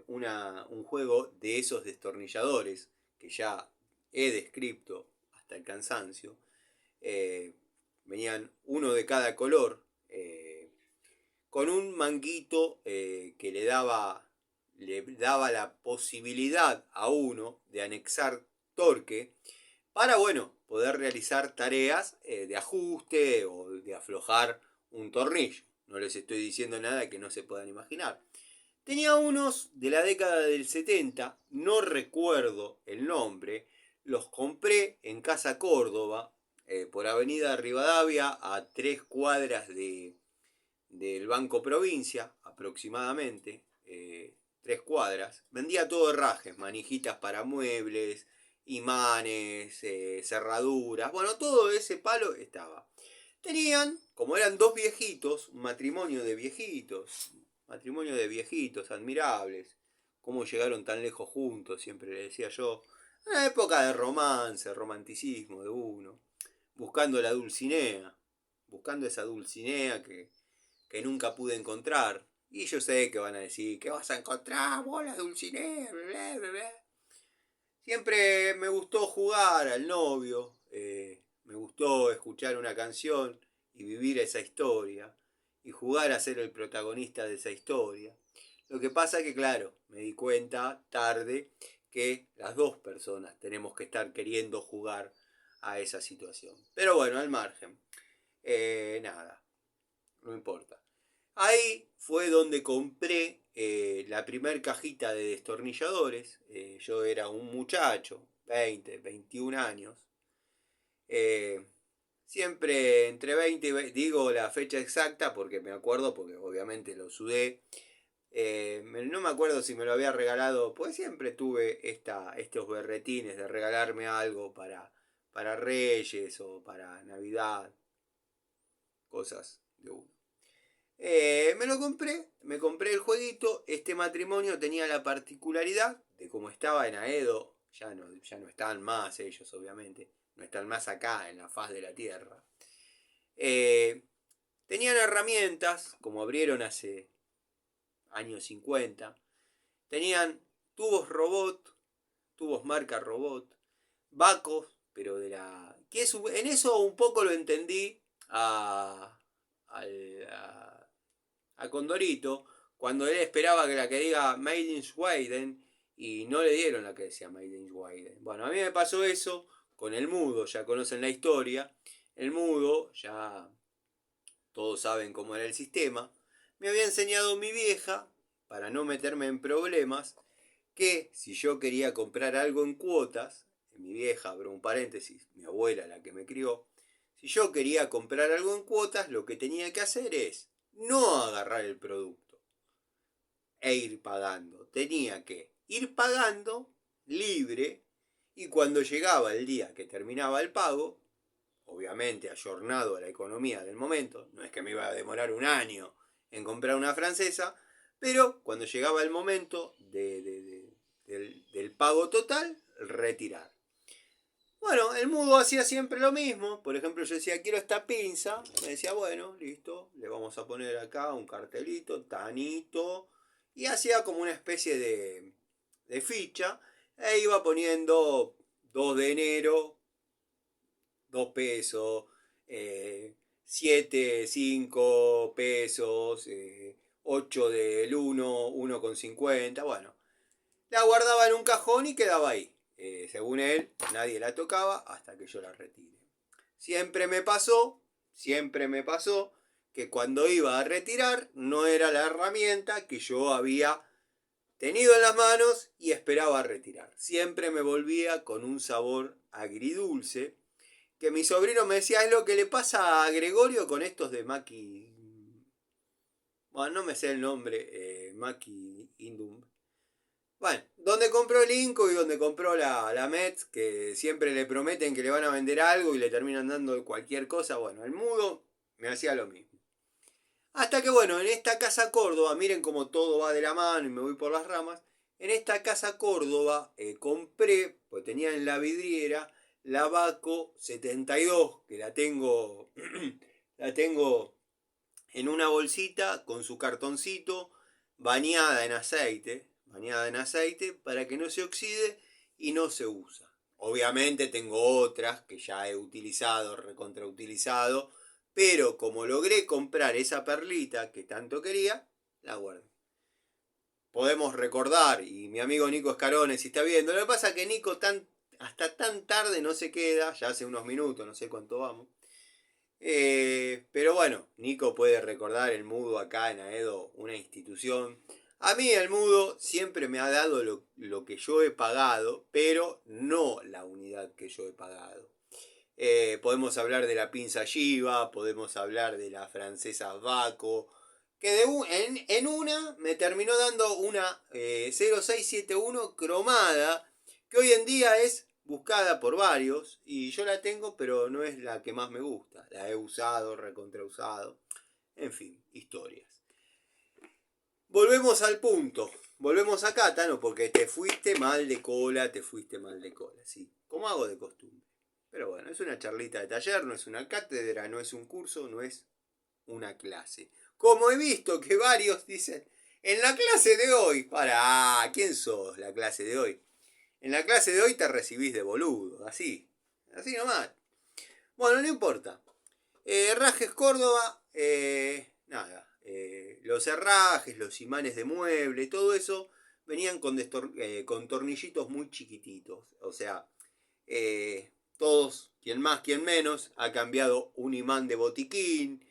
un juego de esos destornilladores que ya he descrito hasta el cansancio. Venían uno de cada color, con un manguito que le daba la posibilidad a uno de anexar torque para, bueno, poder realizar tareas de ajuste o de aflojar un tornillo. No les estoy diciendo nada que no se puedan imaginar. Tenía unos de la década del 70, no recuerdo el nombre, los compré en Casa Córdoba, por Avenida Rivadavia, a 3 cuadras del Banco Provincia, aproximadamente, 3 cuadras. Vendía todo de rajes, manijitas para muebles, imanes, cerraduras, bueno, todo ese palo estaba. Tenían, como eran dos viejitos, un matrimonio de viejitos admirables. Cómo llegaron tan lejos juntos, siempre le decía yo. Una época de romance, romanticismo de uno. Buscando la Dulcinea. Buscando esa Dulcinea que nunca pude encontrar. Y yo sé que van a decir, ¿qué vas a encontrar vos la Dulcinea? Bla, bla, bla. Siempre me gustó jugar al novio, me gustó escuchar una canción y vivir esa historia y jugar a ser el protagonista de esa historia. Lo que pasa que, claro, me di cuenta tarde que las dos personas tenemos que estar queriendo jugar a esa situación. Pero bueno, al margen. Nada, no importa. Ahí fue donde compré la primer cajita de destornilladores. Yo era un muchacho, 20, 21 años. Eh, Siempre entre 20 y digo la fecha exacta porque me acuerdo, porque obviamente lo sudé. No me acuerdo si me lo había regalado, pues siempre tuve estos berretines de regalarme algo para Reyes o para Navidad, cosas de uno. Me compré el jueguito. Este matrimonio tenía la particularidad de como estaba en Aedo, ya no están más ellos, obviamente, no están más acá en la faz de la tierra. Tenían herramientas, como abrieron hace años 50, tenían tubos robot, tubos marca robot, vacos, pero de la... en eso un poco lo entendí a Condorito, cuando él esperaba que la que diga Made in Sweden y no le dieron la que decía Made in Sweden. Bueno, a mí me pasó eso con el mudo, ya conocen la historia. El mudo, ya todos saben cómo era el sistema. Me había enseñado mi vieja, para no meterme en problemas, que si yo quería comprar algo en cuotas, mi vieja, abro un paréntesis, mi abuela la que me crió, si yo quería comprar algo en cuotas, lo que tenía que hacer es no agarrar el producto e ir pagando. Tenía que ir pagando libre y cuando llegaba el día que terminaba el pago, obviamente ayornado a la economía del momento, no es que me iba a demorar un año en comprar una francesa, pero cuando llegaba el momento del pago total, retirar. Bueno, el mudo hacía siempre lo mismo. Por ejemplo, yo decía, quiero esta pinza. Me decía, bueno, listo, le vamos a poner acá un cartelito, tanito. Y hacía como una especie de ficha. E iba poniendo 2 de enero, 2 pesos, 7, 5 pesos, 8 del 1, 1,50. Bueno, la guardaba en un cajón y quedaba ahí. según él, nadie la tocaba hasta que yo la retire. Siempre me pasó que cuando iba a retirar no era la herramienta que yo había tenido en las manos y esperaba retirar. Siempre me volvía con un sabor agridulce, que mi sobrino me decía, es lo que le pasa a Gregorio con estos de Maki. Bueno, no me sé el nombre, Maki Indum. Bueno, donde compró el Inco y donde compró la Mets, que siempre le prometen que le van a vender algo y le terminan dando cualquier cosa. Bueno, el mudo me hacía lo mismo. Hasta que bueno, en esta casa Córdoba, miren cómo todo va de la mano y me voy por las ramas. En esta casa Córdoba compré, pues tenía en la vidriera, la Baco 72, que la tengo, la tengo en una bolsita con su cartoncito, bañada en aceite, para que no se oxide y no se usa. Obviamente tengo otras que ya he utilizado, recontrautilizado, pero como logré comprar esa perlita que tanto quería, la guardé. Podemos recordar, y mi amigo Nico Escarone si está viendo, lo que pasa es que Nico hasta tan tarde no se queda, ya hace unos minutos, no sé cuánto vamos. Pero bueno, Nico puede recordar el mudo acá en Aedo, una institución. A mí el mudo siempre me ha dado lo que yo he pagado, pero no la unidad que yo he pagado. Podemos hablar de la pinza Shiva, podemos hablar de la francesa Baco, que en una me terminó dando una 0671 cromada, que hoy en día es buscada por varios, y yo la tengo, pero no es la que más me gusta. La he usado, recontrausado, en fin, historias. Volvemos al punto, volvemos acá, Tano, porque te fuiste mal de cola, sí, como hago de costumbre. Pero bueno, es una charlita de taller, no es una cátedra, no es un curso, no es una clase. Como he visto que varios dicen, en la clase de hoy, ¿quién sos la clase de hoy? En la clase de hoy te recibís de boludo, así nomás. Bueno, no importa. Herrajes Córdoba, nada, los herrajes, los imanes de mueble, todo eso venían con tornillitos muy chiquititos. O sea, todos, quien más, quien menos, ha cambiado un imán de botiquín,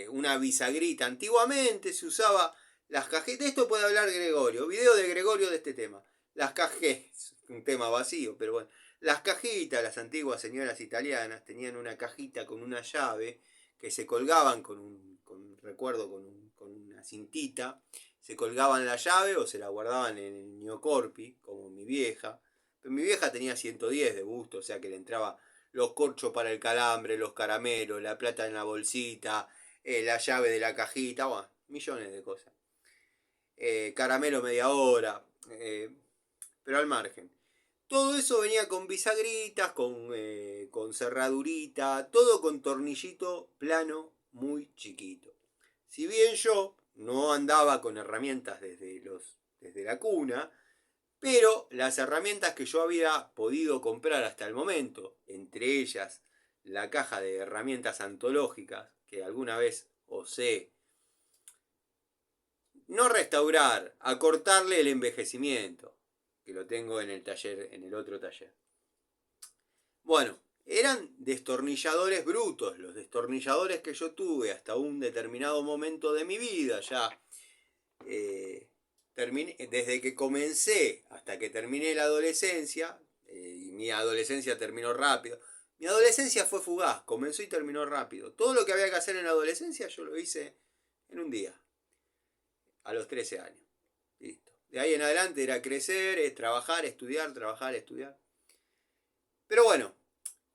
una bisagrita. Antiguamente se usaba las cajetas. De esto puede hablar Gregorio. Video de Gregorio de este tema. Las cajetas. Un tema vacío, pero bueno. Las cajitas, las antiguas señoras italianas tenían una cajita con una llave que se colgaban recuerdo, con una cintita. Se colgaban la llave o se la guardaban en el neocorpi, como mi vieja. Pero mi vieja tenía 110 de gusto, o sea que le entraba los corchos para el calambre, los caramelos, la plata en la bolsita, la llave de la cajita, bueno, millones de cosas. Caramelo media hora, pero al margen. Todo eso venía con bisagritas, con cerradurita, todo con tornillito plano muy chiquito. Si bien yo no andaba con herramientas desde la cuna, pero las herramientas que yo había podido comprar hasta el momento, entre ellas la caja de herramientas antológicas, que alguna vez osé no restaurar, acortarle el envejecimiento, que lo tengo en el taller, en el otro taller. Bueno, eran destornilladores brutos, los destornilladores que yo tuve hasta un determinado momento de mi vida, ya desde que comencé hasta que terminé la adolescencia, y mi adolescencia terminó rápido. Mi adolescencia fue fugaz, comenzó y terminó rápido. Todo lo que había que hacer en la adolescencia yo lo hice en un día, a los 13 años. Listo. De ahí en adelante era crecer, es trabajar, estudiar, trabajar, estudiar. Pero bueno,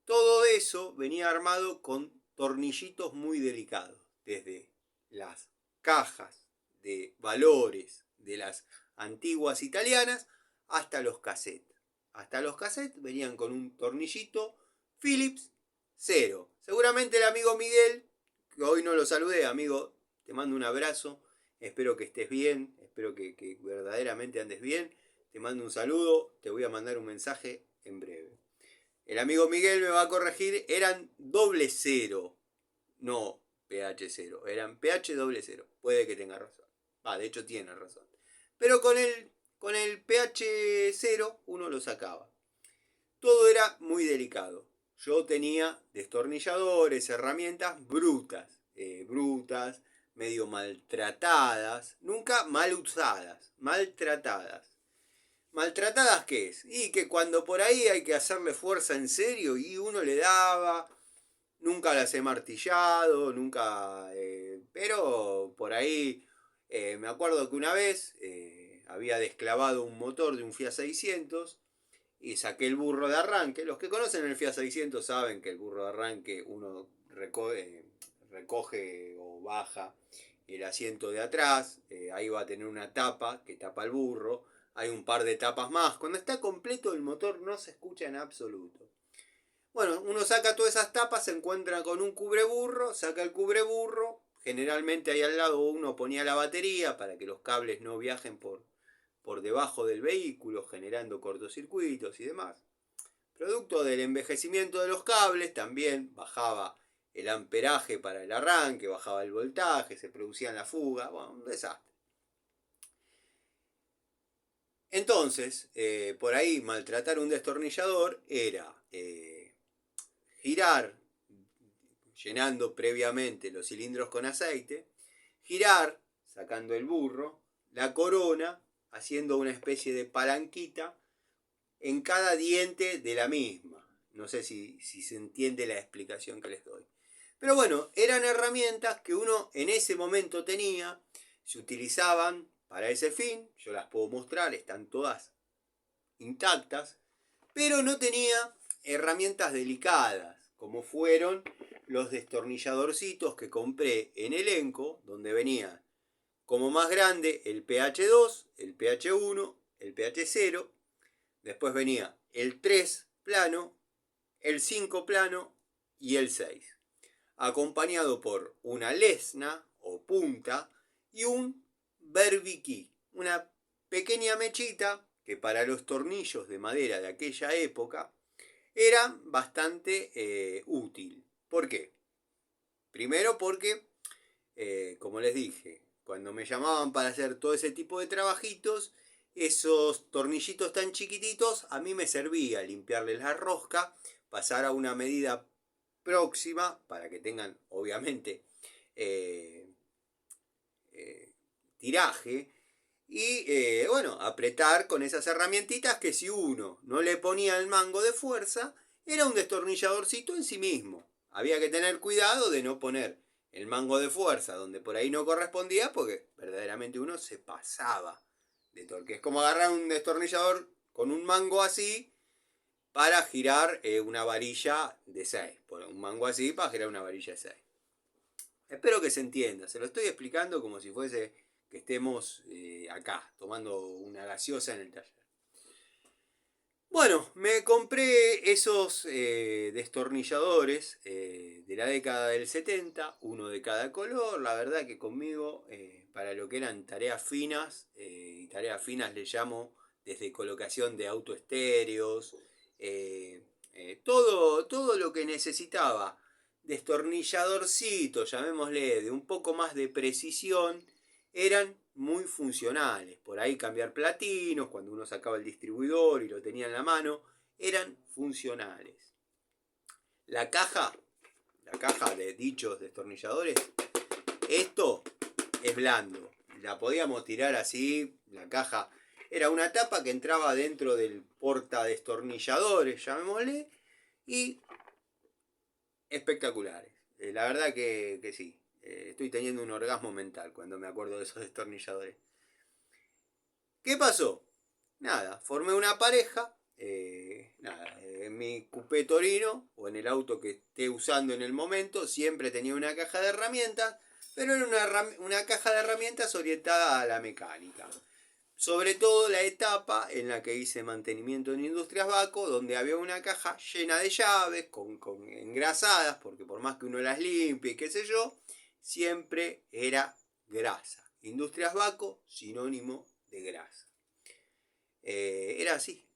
todo eso venía armado con tornillitos muy delicados, desde las cajas de valores de las antiguas italianas hasta los cassettes. Hasta los cassettes venían con un tornillito Philips 0. Seguramente el amigo Miguel, que hoy no lo saludé, amigo, te mando un abrazo, espero que estés bien, espero que verdaderamente andes bien, te mando un saludo, te voy a mandar un mensaje en breve. El amigo Miguel me va a corregir, eran 00, no PH0, eran PH00. Puede que tenga razón. De hecho tiene razón. Pero con el con el pH 0 uno lo sacaba. Todo era muy delicado. Yo tenía destornilladores, herramientas brutas, medio maltratadas, nunca mal usadas, maltratadas. ¿Maltratadas qué es? Y que cuando por ahí hay que hacerle fuerza en serio y uno le daba, nunca las he martillado, nunca, pero por ahí me acuerdo que una vez había desclavado un motor de un Fiat 600 y saqué el burro de arranque. Los que conocen el Fiat 600 saben que el burro de arranque uno recoge o baja el asiento de atrás, ahí va a tener una tapa que tapa el burro, hay un par de tapas más. Cuando está completo el motor no se escucha en absoluto. Bueno, uno saca todas esas tapas, se encuentra con un cubreburro, saca el cubreburro, generalmente ahí al lado uno ponía la batería para que los cables no viajen por debajo del vehículo, generando cortocircuitos y demás. Producto del envejecimiento de los cables, también bajaba el amperaje para el arranque, bajaba el voltaje, se producían las fugas, bueno, un desastre. Entonces, por ahí maltratar un destornillador era girar, llenando previamente los cilindros con aceite, girar, sacando el burro, la corona, haciendo una especie de palanquita en cada diente de la misma. No sé si se entiende la explicación que les doy. Pero bueno, eran herramientas que uno en ese momento tenía, se utilizaban para ese fin, yo las puedo mostrar, están todas intactas, pero no tenía herramientas delicadas, como fueron los destornilladorcitos que compré en Elenco, donde venía como más grande el pH 2, el pH 1, el pH 0, después venía el 3 plano, el 5 plano y el 6, acompañado por una lesna o punta y un berbiquí, una pequeña mechita que para los tornillos de madera de aquella época era bastante útil. ¿Por qué? Primero porque, como les dije, cuando me llamaban para hacer todo ese tipo de trabajitos, esos tornillitos tan chiquititos a mí me servía limpiarles la rosca, pasar a una medida próxima para que tengan obviamente tiraje y bueno, apretar con esas herramientitas que si uno no le ponía el mango de fuerza era un destornilladorcito en sí mismo. Había que tener cuidado de no poner el mango de fuerza donde por ahí no correspondía porque verdaderamente uno se pasaba de torque. Es como agarrar un destornillador con un mango así para girar una varilla de 6. Un mango así para girar una varilla de 6. Espero que se entienda. Se lo estoy explicando como si fuese que estemos acá tomando una gaseosa en el taller. Bueno, me compré esos destornilladores de la década del 70, uno de cada color. La verdad que conmigo, para lo que eran tareas finas, y tareas finas le llamo desde colocación de autoestéreos, todo lo que necesitaba, destornilladorcito, llamémosle, de un poco más de precisión, eran muy funcionales. Por ahí cambiar platinos, cuando uno sacaba el distribuidor y lo tenía en la mano, eran funcionales. La caja de dichos destornilladores, esto es blando. La podíamos tirar así, la caja era una tapa que entraba dentro del porta destornilladores, llamémosle, y espectaculares. La verdad que sí. Estoy teniendo un orgasmo mental cuando me acuerdo de esos destornilladores. ¿Qué pasó? Nada, formé una pareja. En mi coupé Torino o en el auto que esté usando en el momento siempre tenía una caja de herramientas, pero era una caja de herramientas orientada a la mecánica. Sobre todo la etapa en la que hice mantenimiento en Industrias Baco, donde había una caja llena de llaves, con engrasadas, porque por más que uno las limpie, qué sé yo, siempre era grasa. Industrias Baco, sinónimo de grasa. Era así.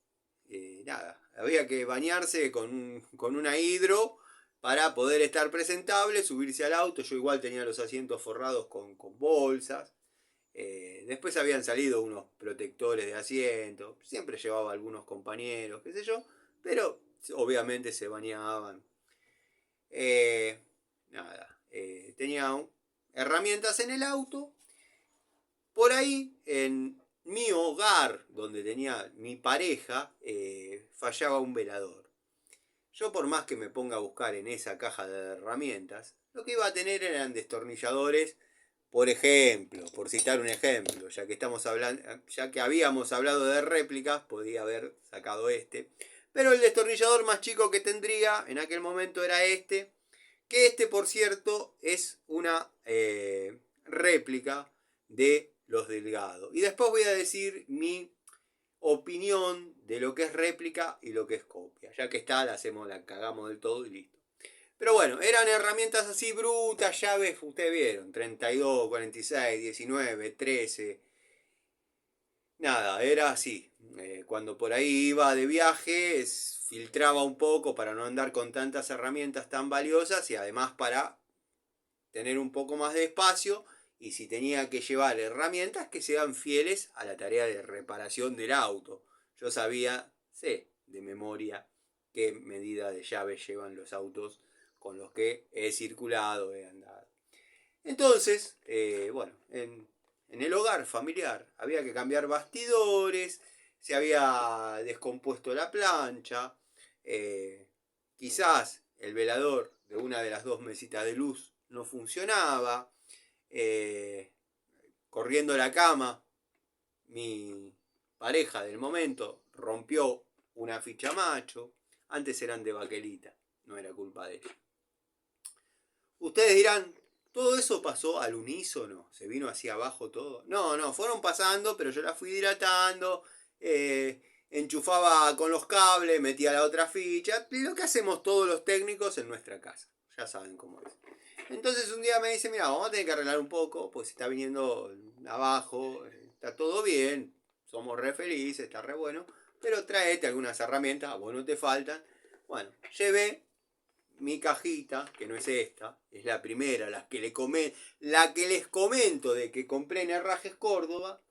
Nada, había que bañarse con una hidro para poder estar presentable, subirse al auto. Yo igual tenía los asientos forrados con bolsas. Después habían salido unos protectores de asiento, siempre llevaba algunos compañeros, qué sé yo, pero obviamente se bañaban. Nada, tenía herramientas en el auto. Por ahí, en mi hogar, donde tenía mi pareja, fallaba un velador. Yo por más que me ponga a buscar en esa caja de herramientas, lo que iba a tener eran destornilladores, por ejemplo, por citar un ejemplo, ya que estamos hablando, ya que habíamos hablado de réplicas, podía haber sacado este. Pero el destornillador más chico que tendría en aquel momento era este, que este por cierto es una réplica de los Delgado. Y después voy a decir mi opinión de lo que es réplica y lo que es copia. Ya que está, la hacemos, la cagamos del todo y listo. Pero bueno, eran herramientas así brutas, llaves, ustedes vieron, 32, 46, 19, 13. Nada, era así. Cuando por ahí iba de viaje, filtraba un poco para no andar con tantas herramientas tan valiosas y además para tener un poco más de espacio. Y si tenía que llevar herramientas que sean fieles a la tarea de reparación del auto. Yo sabía, sé de memoria qué medida de llaves llevan los autos con los que he circulado, he andado. Entonces, bueno, en el hogar familiar había que cambiar bastidores, se había descompuesto la plancha, quizás el velador de una de las dos mesitas de luz no funcionaba, corriendo la cama, mi pareja del momento rompió una ficha macho, antes eran de baquelita, no era culpa de ella. Ustedes dirán, ¿todo eso pasó al unísono? ¿Se vino hacia abajo todo? No, no, fueron pasando, pero yo la fui dilatando, enchufaba con los cables, metía la otra ficha, lo que hacemos todos los técnicos en nuestra casa. Ya saben cómo es. Entonces un día me dice, mira, vamos a tener que arreglar un poco, pues está viniendo abajo, está todo bien, somos re felices, está re bueno, pero tráete algunas herramientas, a vos no te faltan. Bueno, llevé mi cajita, que no es esta, es la primera, la que les comento de que compré en Herrajes Córdoba.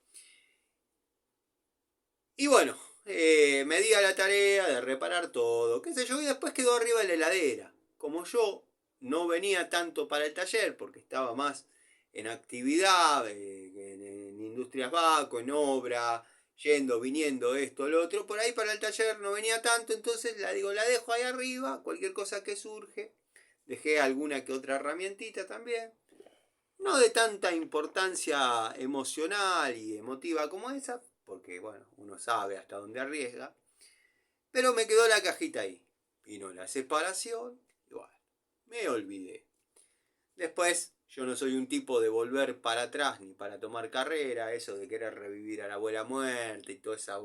Y bueno, me di a la tarea de reparar todo, qué sé yo, y después quedó arriba de la heladera. Como yo no venía tanto para el taller, porque estaba más en actividad, en Industrias Baco, en obra, yendo, viniendo, esto, lo otro, por ahí para el taller no venía tanto, entonces la dejo ahí arriba, cualquier cosa que surge. Dejé alguna que otra herramientita también. No de tanta importancia emocional y emotiva como esa, porque bueno, uno sabe hasta dónde arriesga. Pero me quedó la cajita ahí. Vino la separación. Y bueno, me olvidé. Después, yo no soy un tipo de volver para atrás ni para tomar carrera. Eso de querer revivir a la abuela muerta y toda esa...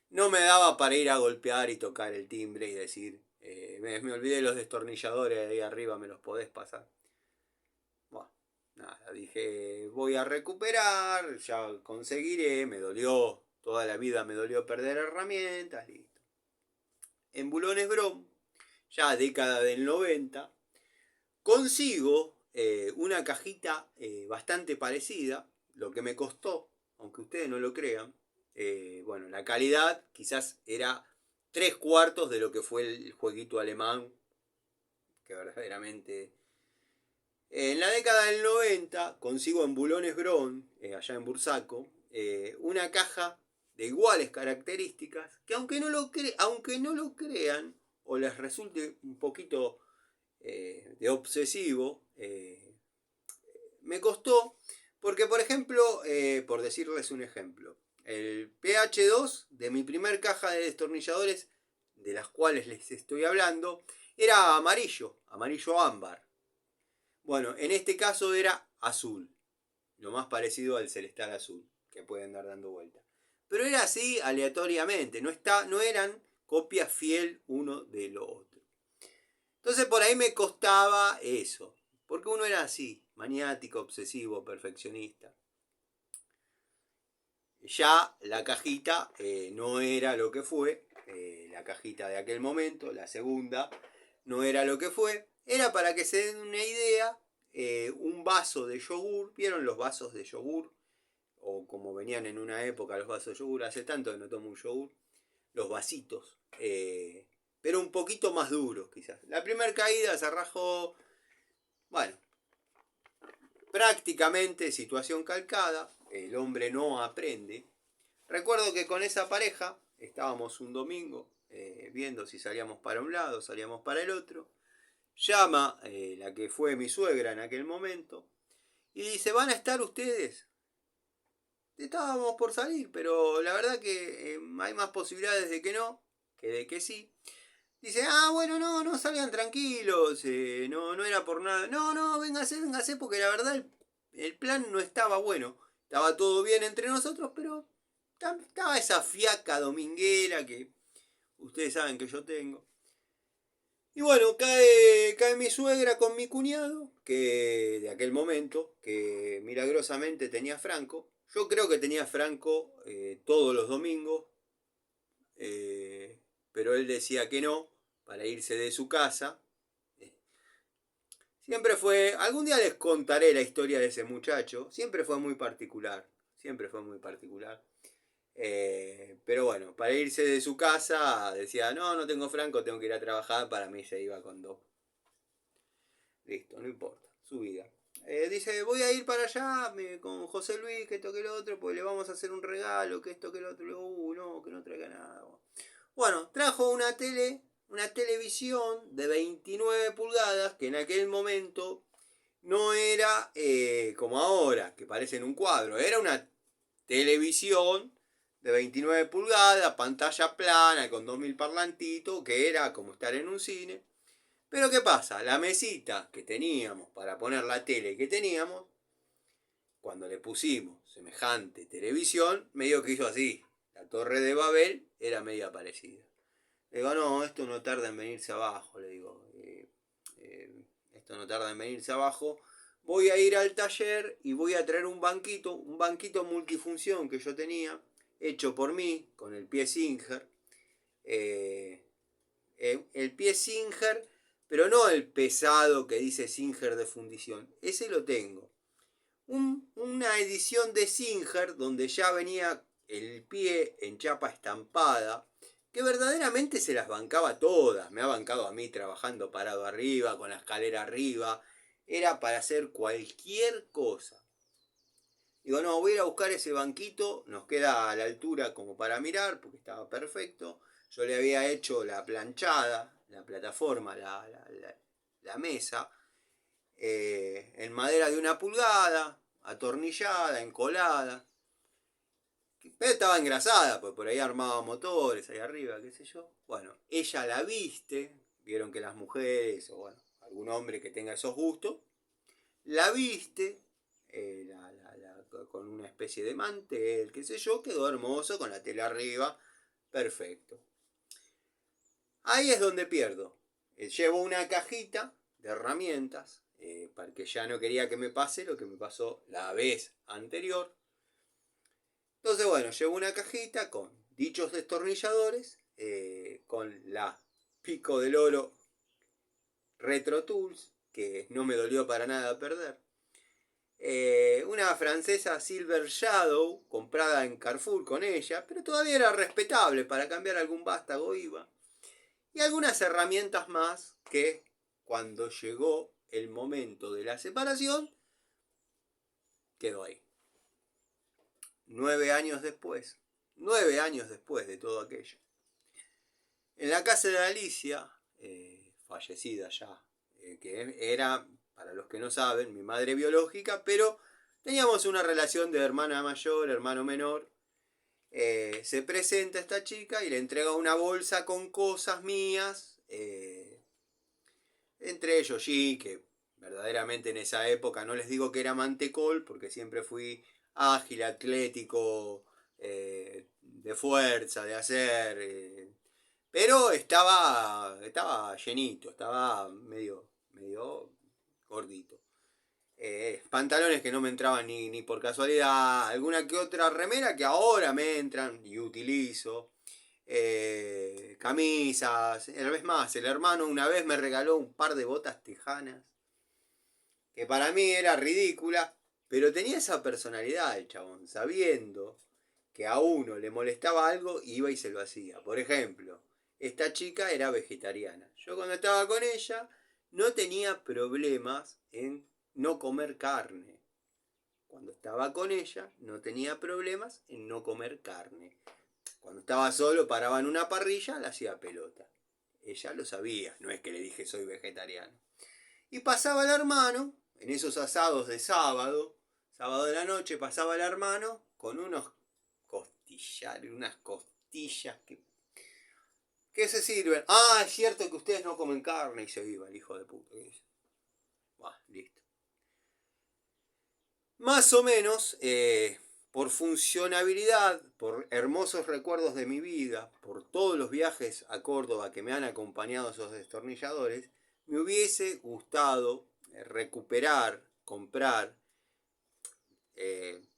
No me daba para ir a golpear y tocar el timbre y decir, me olvidé los destornilladores de ahí arriba, me los podés pasar. Bueno, nada, dije, voy a recuperar, ya conseguiré, me dolió, toda la vida me dolió perder herramientas, listo. En Bulones Brom, ya década del 90, consigo una cajita bastante parecida, lo que me costó, aunque ustedes no lo crean, bueno, la calidad quizás era 3/4 de lo que fue el jueguito alemán, que verdaderamente... En la década del 90 consigo en Bulones Bron, allá en Bursaco, una caja de iguales características que aunque no lo crean o les resulte un poquito de obsesivo, me costó porque, por ejemplo, por decirles un ejemplo, el PH2 de mi primer caja de destornilladores, de las cuales les estoy hablando, era amarillo ámbar. Bueno, en este caso era azul, lo más parecido al celestal azul, que pueden andar dando vuelta. Pero era así aleatoriamente, no eran copia fiel uno de lo otro. Entonces por ahí me costaba eso, porque uno era así, maniático, obsesivo, perfeccionista. Ya la cajita no era lo que fue, la cajita de aquel momento, la segunda, no era lo que fue. Era para que se den una idea un vaso de yogur. ¿Vieron los vasos de yogur? O como venían en una época los vasos de yogur. Hace tanto que no tomo un yogur. Los vasitos. Pero un poquito más duros quizás. La primera caída se rajó. Bueno, prácticamente situación calcada. El hombre no aprende. Recuerdo que con esa pareja estábamos un domingo viendo si salíamos para un lado, salíamos para el otro. Llama la que fue mi suegra en aquel momento y dice, ¿van a estar ustedes? Estábamos por salir, pero la verdad que hay más posibilidades de que no, que de que sí. Dice, bueno, no salgan tranquilos, no era por nada. No, véngase, porque la verdad el plan no estaba bueno. Estaba todo bien entre nosotros, pero estaba esa fiaca dominguera que ustedes saben que yo tengo. Y bueno, cae mi suegra con mi cuñado, que de aquel momento, que milagrosamente tenía Franco. Yo creo que tenía Franco todos los domingos, pero él decía que no, para irse de su casa. Siempre fue, algún día les contaré la historia de ese muchacho, siempre fue muy particular, siempre fue muy particular. Pero bueno, para irse de su casa decía, no tengo Franco, tengo que ir a trabajar, para mí se iba con dos. Listo, no importa, su vida. Dice, voy a ir para allá con José Luis, que esto que lo otro, pues le vamos a hacer un regalo, que esto que lo otro. Le digo, no, que no traiga nada. Bueno, trajo una televisión de 29 pulgadas, que en aquel momento no era como ahora, que parece en un cuadro. Era una televisión de 29 pulgadas, pantalla plana, con 2000 parlantitos, que era como estar en un cine. Pero ¿qué pasa? La mesita que teníamos para poner la tele que teníamos, cuando le pusimos semejante televisión, medio que hizo así. La torre de Babel era media parecida. Le digo, no, esto no tarda en venirse abajo, le digo. Esto no tarda en venirse abajo. Voy a ir al taller y voy a traer un banquito multifunción que yo tenía, hecho por mí, con el pie Singer. El pie Singer, pero no el pesado que dice Singer de fundición. Ese lo tengo. Una edición de Singer donde ya venía el pie en chapa estampada, que verdaderamente se las bancaba todas. Me ha bancado a mí trabajando parado arriba, con la escalera arriba. Era para hacer cualquier cosa. Digo, no, voy a ir a buscar ese banquito, nos queda a la altura como para mirar, porque estaba perfecto. Yo le había hecho la planchada, la plataforma, la mesa, en madera de 1 pulgada, atornillada, encolada. Pero estaba engrasada, pues por ahí armaba motores ahí arriba, qué sé yo. Bueno, ella la viste, vieron que las mujeres, o bueno, algún hombre que tenga esos gustos, la viste, con una especie de mantel, qué sé yo, quedó hermoso, con la tela arriba, perfecto. Ahí es donde pierdo. Llevo una cajita de herramientas, porque ya no quería que me pase lo que me pasó la vez anterior. Entonces, bueno, llevo una cajita con dichos destornilladores, con la Pico del Oro Retro Tools, que no me dolió para nada perder. Una francesa Silver Shadow, comprada en Carrefour con ella, pero todavía era respetable para cambiar algún vástago iba. Y algunas herramientas más que cuando llegó el momento de la separación, quedó ahí. 9 años después de todo aquello. En la casa de Alicia, fallecida ya, que era, para los que no saben, mi madre biológica, pero teníamos una relación de hermana mayor, hermano menor. Se presenta esta chica y le entrega una bolsa con cosas mías, entre ellos sí, que verdaderamente en esa época no les digo que era mantecol, porque siempre fui ágil, atlético, de fuerza, de hacer, pero estaba llenito, estaba medio gordito. Pantalones que no me entraban ni por casualidad, alguna que otra remera que ahora me entran y utilizo. Camisas, una vez más, el hermano una vez me regaló un par de botas tejanas, que para mí era ridícula, pero tenía esa personalidad el chabón, sabiendo que a uno le molestaba algo, iba y se lo hacía. Por ejemplo, esta chica era vegetariana. Yo cuando estaba con ella no tenía problemas en no comer carne. Cuando estaba con ella no tenía problemas en no comer carne. Cuando estaba solo paraba en una parrilla, la hacía pelota. Ella lo sabía, no es que le dije soy vegetariano. Y pasaba el hermano, en esos asados de sábado, sábado de la noche, pasaba el hermano con unos costillares, unas costillas que se sirven. Ah, es cierto que ustedes no comen carne, y se iba el hijo de puta. Listo. Más o menos, por funcionabilidad, por hermosos recuerdos de mi vida, por todos los viajes a Córdoba que me han acompañado esos destornilladores, me hubiese gustado recuperar, comprar,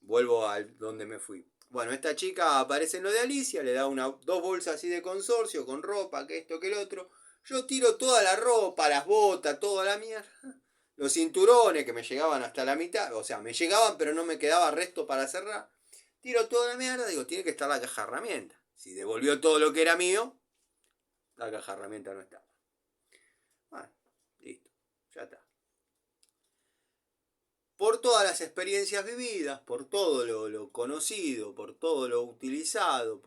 vuelvo a donde me fui. Bueno, esta chica aparece en lo de Alicia, le da dos bolsas así de consorcio con ropa, que esto, que el otro. Yo tiro toda la ropa, las botas, toda la mierda. Los cinturones que me llegaban hasta la mitad, o sea, me llegaban pero no me quedaba resto para cerrar. Tiro toda la mierda, digo, tiene que estar la caja de herramientas. Si devolvió todo lo que era mío, la caja de herramientas no estaba. Bueno, listo, ya está. Por todas las experiencias vividas, por todo lo conocido, por todo lo utilizado,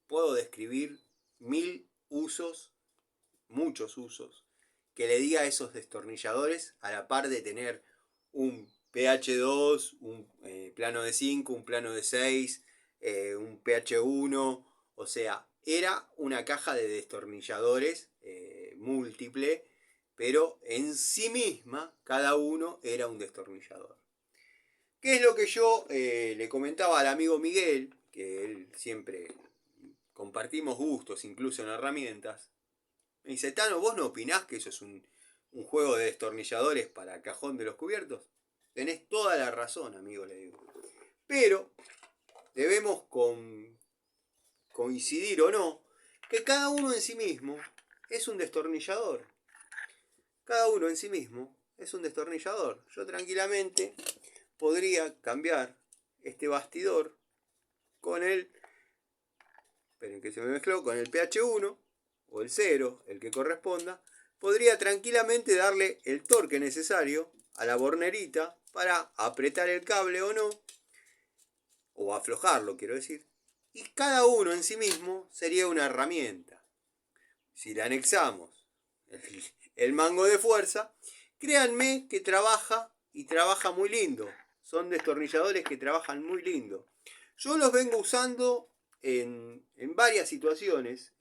puedo describir 1000 usos, muchos usos, que le di a esos destornilladores a la par de tener un PH2, un plano de 5, un plano de 6, un PH1, o sea, era una caja de destornilladores múltiple, pero en sí misma cada uno era un destornillador. ¿Qué es lo que yo le comentaba al amigo Miguel, que él siempre compartimos gustos, incluso en herramientas? Me dice, Tano, ¿vos no opinás que eso es un juego de destornilladores para cajón de los cubiertos? Tenés toda la razón, amigo, le digo. Pero debemos coincidir o no, que cada uno en sí mismo es un destornillador. Cada uno en sí mismo es un destornillador. Yo tranquilamente podría cambiar este bastidor con el, esperen que se me mezcló, con el PH1 o el 0, el que corresponda. Podría tranquilamente darle el torque necesario a la bornerita para apretar el cable o no, o aflojarlo, quiero decir. Y cada uno en sí mismo sería una herramienta. Si le anexamos el mango de fuerza, créanme que trabaja y trabaja muy lindo. Son destornilladores que trabajan muy lindo. Yo los vengo usando en varias situaciones,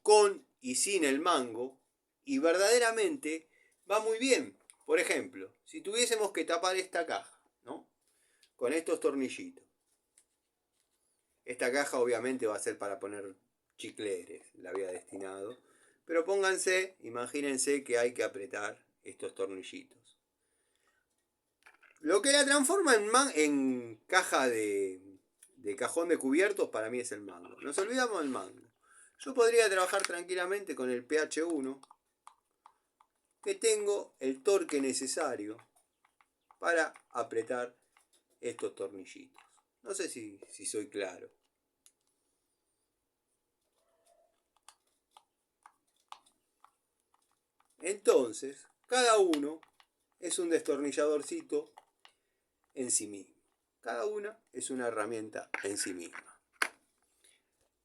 con y sin el mango, y verdaderamente va muy bien. Por ejemplo, si tuviésemos que tapar esta caja, ¿no? Con estos tornillitos. Esta caja obviamente va a ser para poner chicleres, la había destinado. Pero pónganse, imagínense que hay que apretar estos tornillitos. Lo que la transforma en caja de cajón de cubiertos para mí es el mango. Nos olvidamos del mango. Yo podría trabajar tranquilamente con el PH1, que tengo el torque necesario para apretar estos tornillitos. No sé si soy claro. Entonces, cada uno es un destornilladorcito en sí mismo. Cada una es una herramienta en sí misma.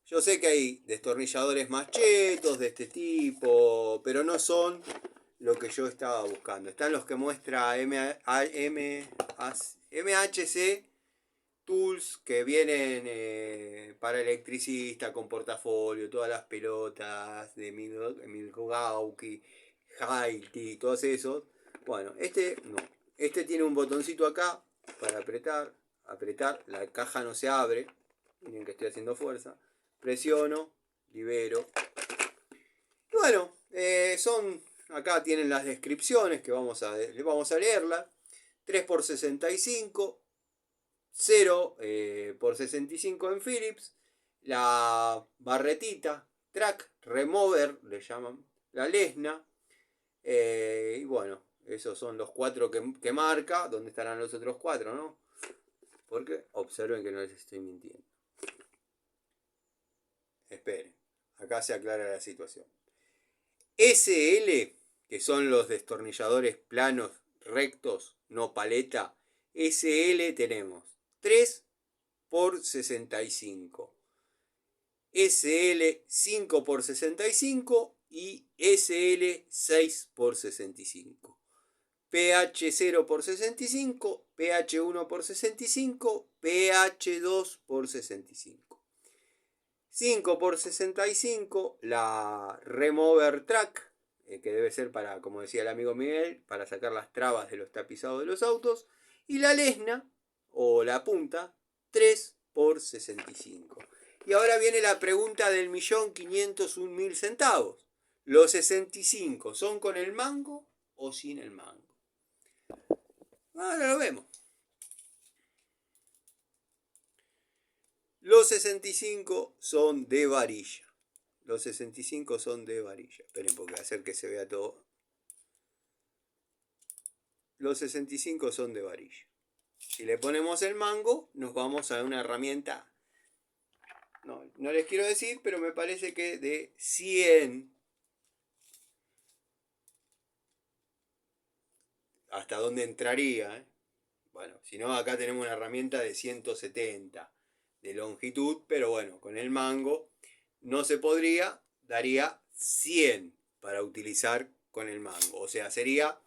Yo sé que hay destornilladores más chetos de este tipo, pero no son lo que yo estaba buscando. Están los que muestra MHC Tools, que vienen para electricista, con portafolio, todas las pelotas de Milwaukee, Haiti, todos esos. Bueno, este no. Este tiene un botoncito acá para apretar. La caja no se abre. Miren que estoy haciendo fuerza. Presiono, libero. Y bueno, acá tienen las descripciones que vamos a leerlas. 3x65, 0x65 en Phillips. La barretita, track remover, le llaman. La lesna. Y bueno, esos son los 4 que marca. ¿Dónde estarán los otros 4, no? Porque observen que no les estoy mintiendo. Esperen, acá se aclara la situación. SL, que son los destornilladores planos, rectos, no paleta. SL tenemos 3 por 65. SL 5 por 65 y SL 6 por 65. pH 0 por 65, pH 1 por 65, pH 2 por 65. 5 por 65, la Remover Track, que debe ser para, como decía el amigo Miguel, para sacar las trabas de los tapizados de los autos. Y la Lesna, o la punta, 3 por 65. Y ahora viene la pregunta del 1.501.000 centavos. ¿Los 65 son con el mango o sin el mango? Ahora lo vemos. Los 65 son de varilla. Los 65 son de varilla. Esperen, porque hacer que se vea todo. Los 65 son de varilla. Si le ponemos el mango, nos vamos a una herramienta. No les quiero decir, pero me parece que de 100. ¿Hasta dónde entraría? Bueno, si no, acá tenemos una herramienta de 170 de longitud, pero bueno, con el mango no se podría, daría 100 para utilizar con el mango. O sea, sería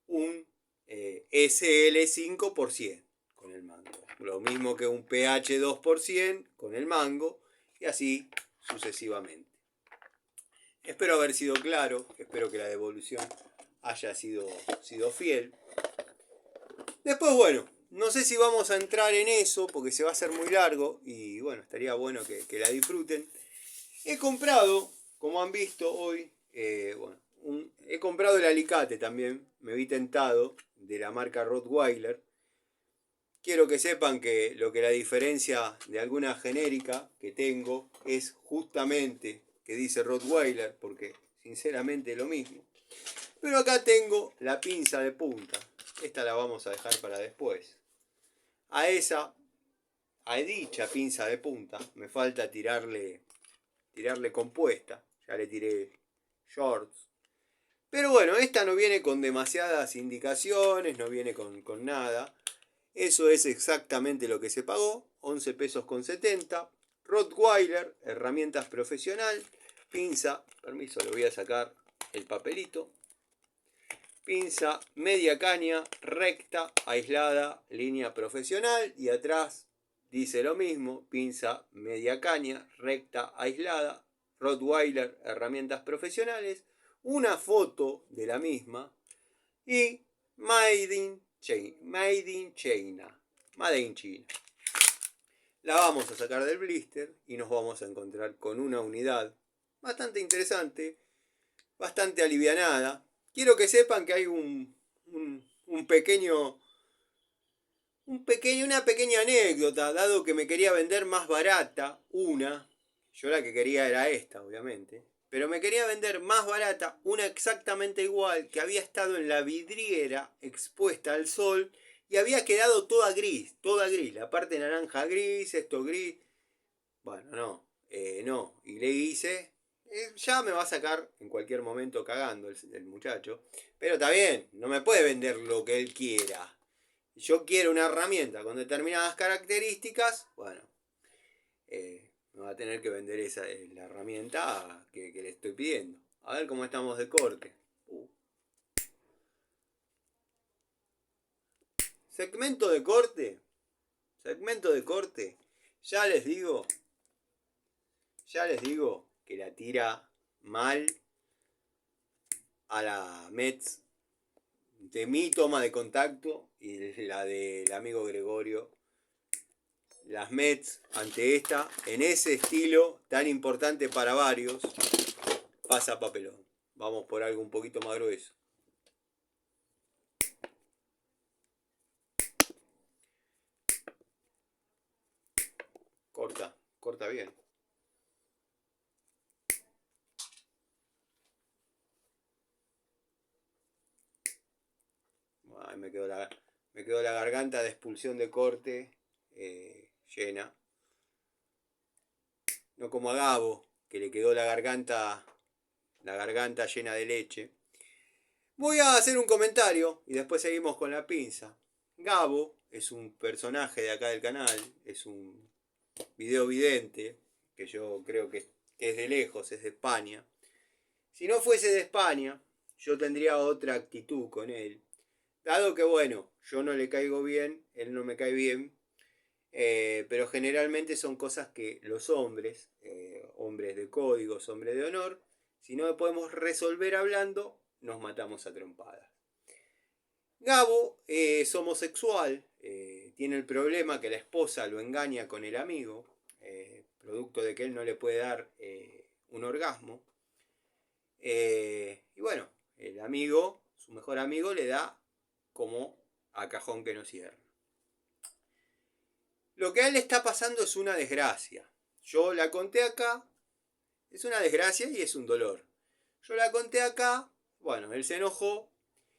un SL5 por 100 con el mango. Lo mismo que un pH 2 por 100 con el mango y así sucesivamente. Espero haber sido claro, espero que la devolución haya sido fiel. Después, bueno, no sé si vamos a entrar en eso porque se va a hacer muy largo y bueno, estaría bueno que la disfruten. He comprado, como han visto hoy, he comprado el alicate también, me vi tentado, de la marca Rottweiler. Quiero que sepan que lo que la diferencia de alguna genérica que tengo es justamente que dice Rottweiler, porque sinceramente es lo mismo. Pero acá tengo la pinza de punta. Esta la vamos a dejar para después. A dicha pinza de punta, me falta tirarle compuesta. Ya le tiré shorts. Pero bueno, esta no viene con demasiadas indicaciones, no viene con nada. Eso es exactamente lo que se pagó, 11 pesos con 70. Rottweiler, herramientas profesional, pinza, permiso, le voy a sacar el papelito. Pinza media caña, recta, aislada, línea profesional. Y atrás dice lo mismo, pinza media caña, recta, aislada, Rottweiler, herramientas profesionales. Una foto de la misma y Made in China. La vamos a sacar del blister y nos vamos a encontrar con una unidad bastante interesante, bastante alivianada. Quiero que sepan que hay una pequeña anécdota, dado que me quería vender más barata yo la que quería era esta, obviamente, pero me quería vender más barata una exactamente igual que había estado en la vidriera expuesta al sol y había quedado toda gris, la parte naranja gris, esto gris. Bueno, no, y le hice, ya me va a sacar en cualquier momento cagando el muchacho, pero está bien, no me puede vender lo que él quiera. Yo quiero una herramienta con determinadas características, bueno, me va a tener que vender la herramienta que le estoy pidiendo. A ver cómo estamos de corte. Segmento de corte. Ya les digo que la tira mal a la Metz de mi toma de contacto y la del amigo Gregorio. Las Metz ante esta, en ese estilo tan importante para varios, pasa papelón. Vamos por algo un poquito más grueso. Corta bien. me quedó la garganta de expulsión de corte llena. No como a Gabo, que le quedó la garganta llena de leche. Voy a hacer un comentario y después seguimos con la pinza. Gabo es un personaje de acá del canal, es un video vidente, que yo creo que es de lejos, es de España. Si no fuese de España, yo tendría otra actitud con él. Dado que, bueno, yo no le caigo bien, él no me cae bien, pero generalmente son cosas que los hombres, hombres de códigos, hombres de honor, si no podemos resolver hablando, nos matamos a trompadas. Gabo es homosexual, tiene el problema que la esposa lo engaña con el amigo, producto de que él no le puede dar un orgasmo. Y bueno, el amigo, su mejor amigo, le da como a cajón que no cierra. Lo que a él le está pasando es una desgracia. Yo la conté acá, es una desgracia y es un dolor. Yo la conté acá, bueno, él se enojó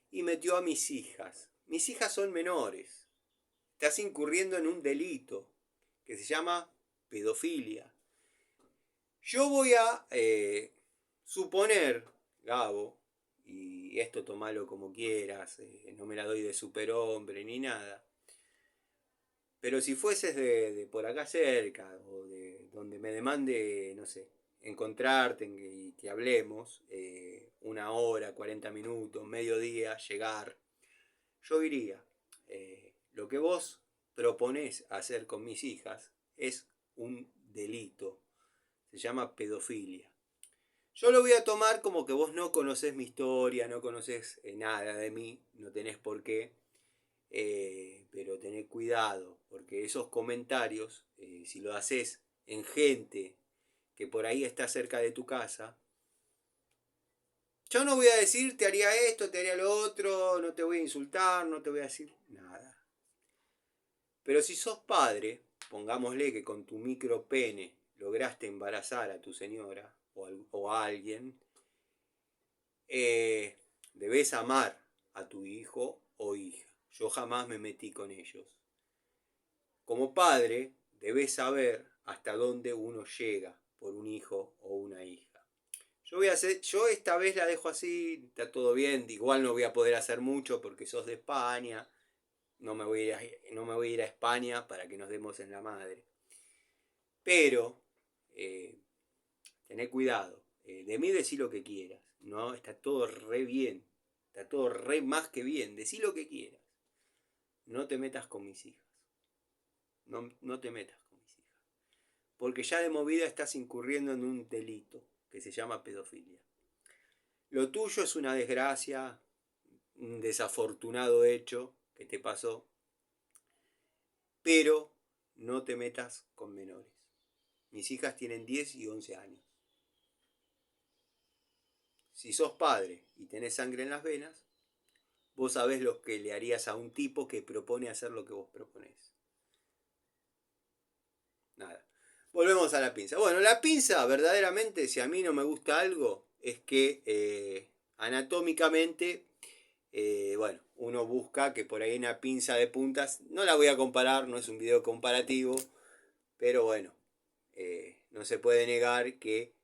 y metió a mis hijas. Mis hijas son menores. Estás incurriendo en un delito que se llama pedofilia. Yo voy a suponer, Gabo, y esto tomalo como quieras, no me la doy de superhombre ni nada, pero si fueses de por acá cerca o de donde me demande, no sé, encontrarte y que hablemos, 1 hora, 40 minutos, mediodía, llegar, yo diría, lo que vos proponés hacer con mis hijas es un delito, se llama pedofilia. Yo lo voy a tomar como que vos no conocés mi historia, no conocés nada de mí, no tenés por qué, pero tened cuidado, porque esos comentarios, si lo haces en gente que por ahí está cerca de tu casa, yo no voy a decir te haría esto, te haría lo otro, no te voy a insultar, no te voy a decir nada. Pero si sos padre, pongámosle que con tu micro pene lograste embarazar a tu señora o a alguien, debes amar a tu hijo o hija. Yo jamás me metí con ellos. Como padre, debes saber hasta dónde uno llega por un hijo o una hija. Yo esta vez la dejo así, está todo bien, igual no voy a poder hacer mucho porque sos de España, no me voy a ir a España para que nos demos en la madre. Pero, tené cuidado, de mí decí lo que quieras, ¿no? Está todo re bien, está todo re más que bien, decí lo que quieras. No te metas con mis hijas. No te metas con mis hijas. Porque ya de movida estás incurriendo en un delito que se llama pedofilia. Lo tuyo es una desgracia, un desafortunado hecho que te pasó, pero no te metas con menores. Mis hijas tienen 10 y 11 años. Si sos padre y tenés sangre en las venas, vos sabés lo que le harías a un tipo que propone hacer lo que vos proponés. Nada. Volvemos a la pinza. Bueno, la pinza, verdaderamente, si a mí no me gusta algo, es que anatómicamente, bueno, uno busca que por ahí una pinza de puntas, no la voy a comparar, no es un video comparativo, pero bueno, no se puede negar que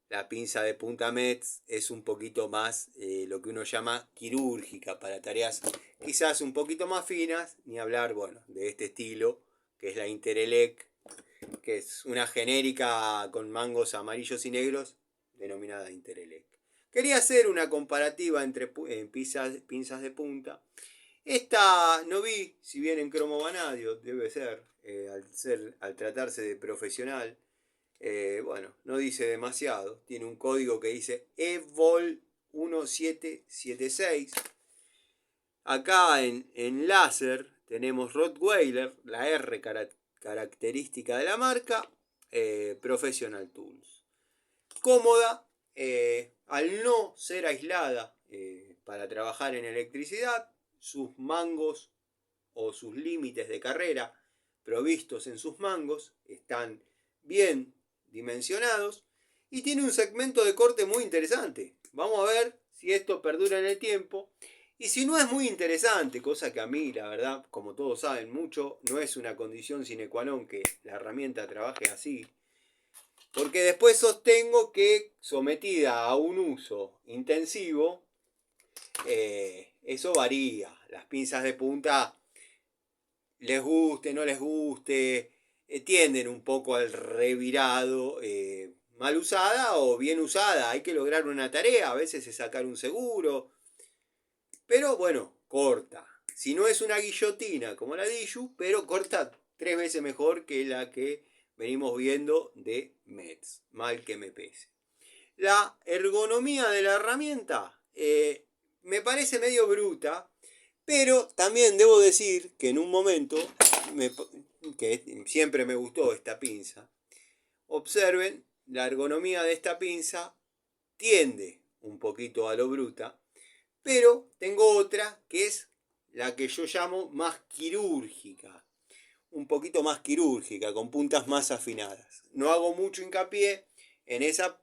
la pinza de punta Metz es un poquito más lo que uno llama quirúrgica, para tareas quizás un poquito más finas, ni hablar, bueno, de este estilo, que es la Interelec, que es una genérica con mangos amarillos y negros, denominada Interelec. Quería hacer una comparativa entre pinzas de punta. Esta no vi, si bien en cromo vanadio, debe ser, al tratarse de profesional, bueno, no dice demasiado. Tiene un código que dice EVOL 1776. Acá en láser tenemos Rottweiler, la R característica de la marca, Professional Tools. Cómoda, al no ser aislada para trabajar en electricidad, sus mangos o sus límites de carrera provistos en sus mangos están bien dimensionados y tiene un segmento de corte muy interesante. Vamos a ver si esto perdura en el tiempo Y si no es muy interesante, cosa que a mí, la verdad, como todos saben mucho, no es una condición sine qua non que la herramienta trabaje así. Porque después sostengo que sometida a un uso intensivo, eso varía. Las pinzas de punta, les guste, no les guste, tienden un poco al revirado, mal usada o bien usada. Hay que lograr una tarea, a veces es sacar un seguro. Pero bueno, corta. Si no es una guillotina como la Diju, pero corta 3 veces mejor que la que venimos viendo de Metz. Mal que me pese. La ergonomía de la herramienta me parece medio bruta, pero también debo decir que en un momento, que siempre me gustó esta pinza, observen, la ergonomía de esta pinza tiende un poquito a lo bruta, pero tengo otra que es la que yo llamo más quirúrgica, un poquito más quirúrgica, con puntas más afinadas. No hago mucho hincapié en esa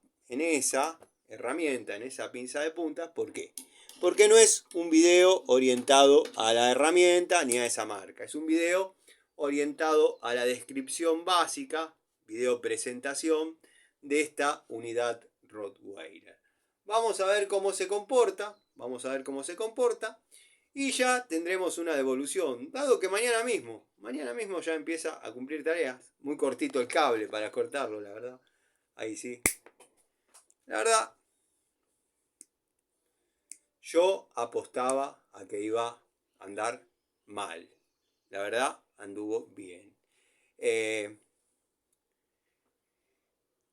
herramienta, en esa pinza de puntas. ¿Por qué? Porque no es un video orientado a la herramienta ni a esa marca. Es un video orientado a la descripción básica, video presentación de esta unidad Rottweiler. Vamos a ver cómo se comporta. Vamos a ver cómo se comporta. Y ya tendremos una devolución. Dado que mañana mismo ya empieza a cumplir tareas. Muy cortito el cable para cortarlo, la verdad. Ahí sí. La verdad, yo apostaba a que iba a andar mal. La verdad, anduvo bien.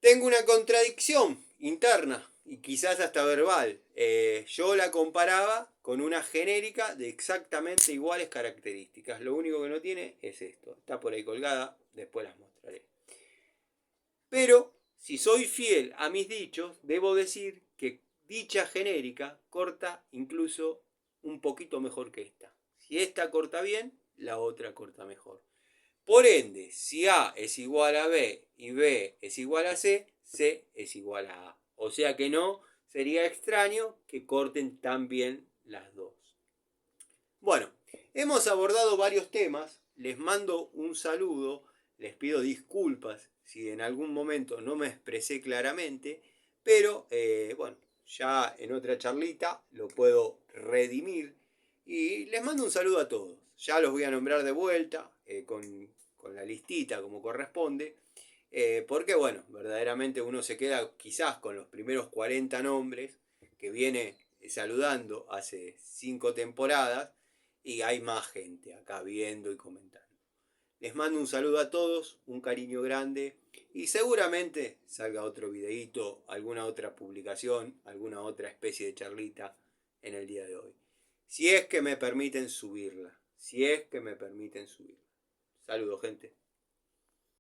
Tengo una contradicción interna y quizás hasta verbal. Yo la comparaba con una genérica de exactamente iguales características. Lo único que no tiene es esto. Está por ahí colgada, después las mostraré. Pero, si soy fiel a mis dichos, debo decir que dicha genérica corta incluso un poquito mejor que esta. Si esta corta bien, la otra corta mejor. Por ende, si A es igual a B y B es igual a C, C es igual a A. O sea que no sería extraño que corten tan bien las dos. Bueno, hemos abordado varios temas. Les mando un saludo. Les pido disculpas si en algún momento no me expresé claramente. Pero bueno, ya en otra charlita lo puedo redimir. Y les mando un saludo a todos. Ya los voy a nombrar de vuelta con la listita como corresponde. Porque bueno, verdaderamente uno se queda quizás con los primeros 40 nombres que viene saludando hace 5 temporadas y hay más gente acá viendo y comentando. Les mando un saludo a todos, un cariño grande y seguramente salga otro videíto, alguna otra publicación, alguna otra especie de charlita en el día de hoy. Si es que me permiten subirla, si es que me permiten subirla. Saludos, gente.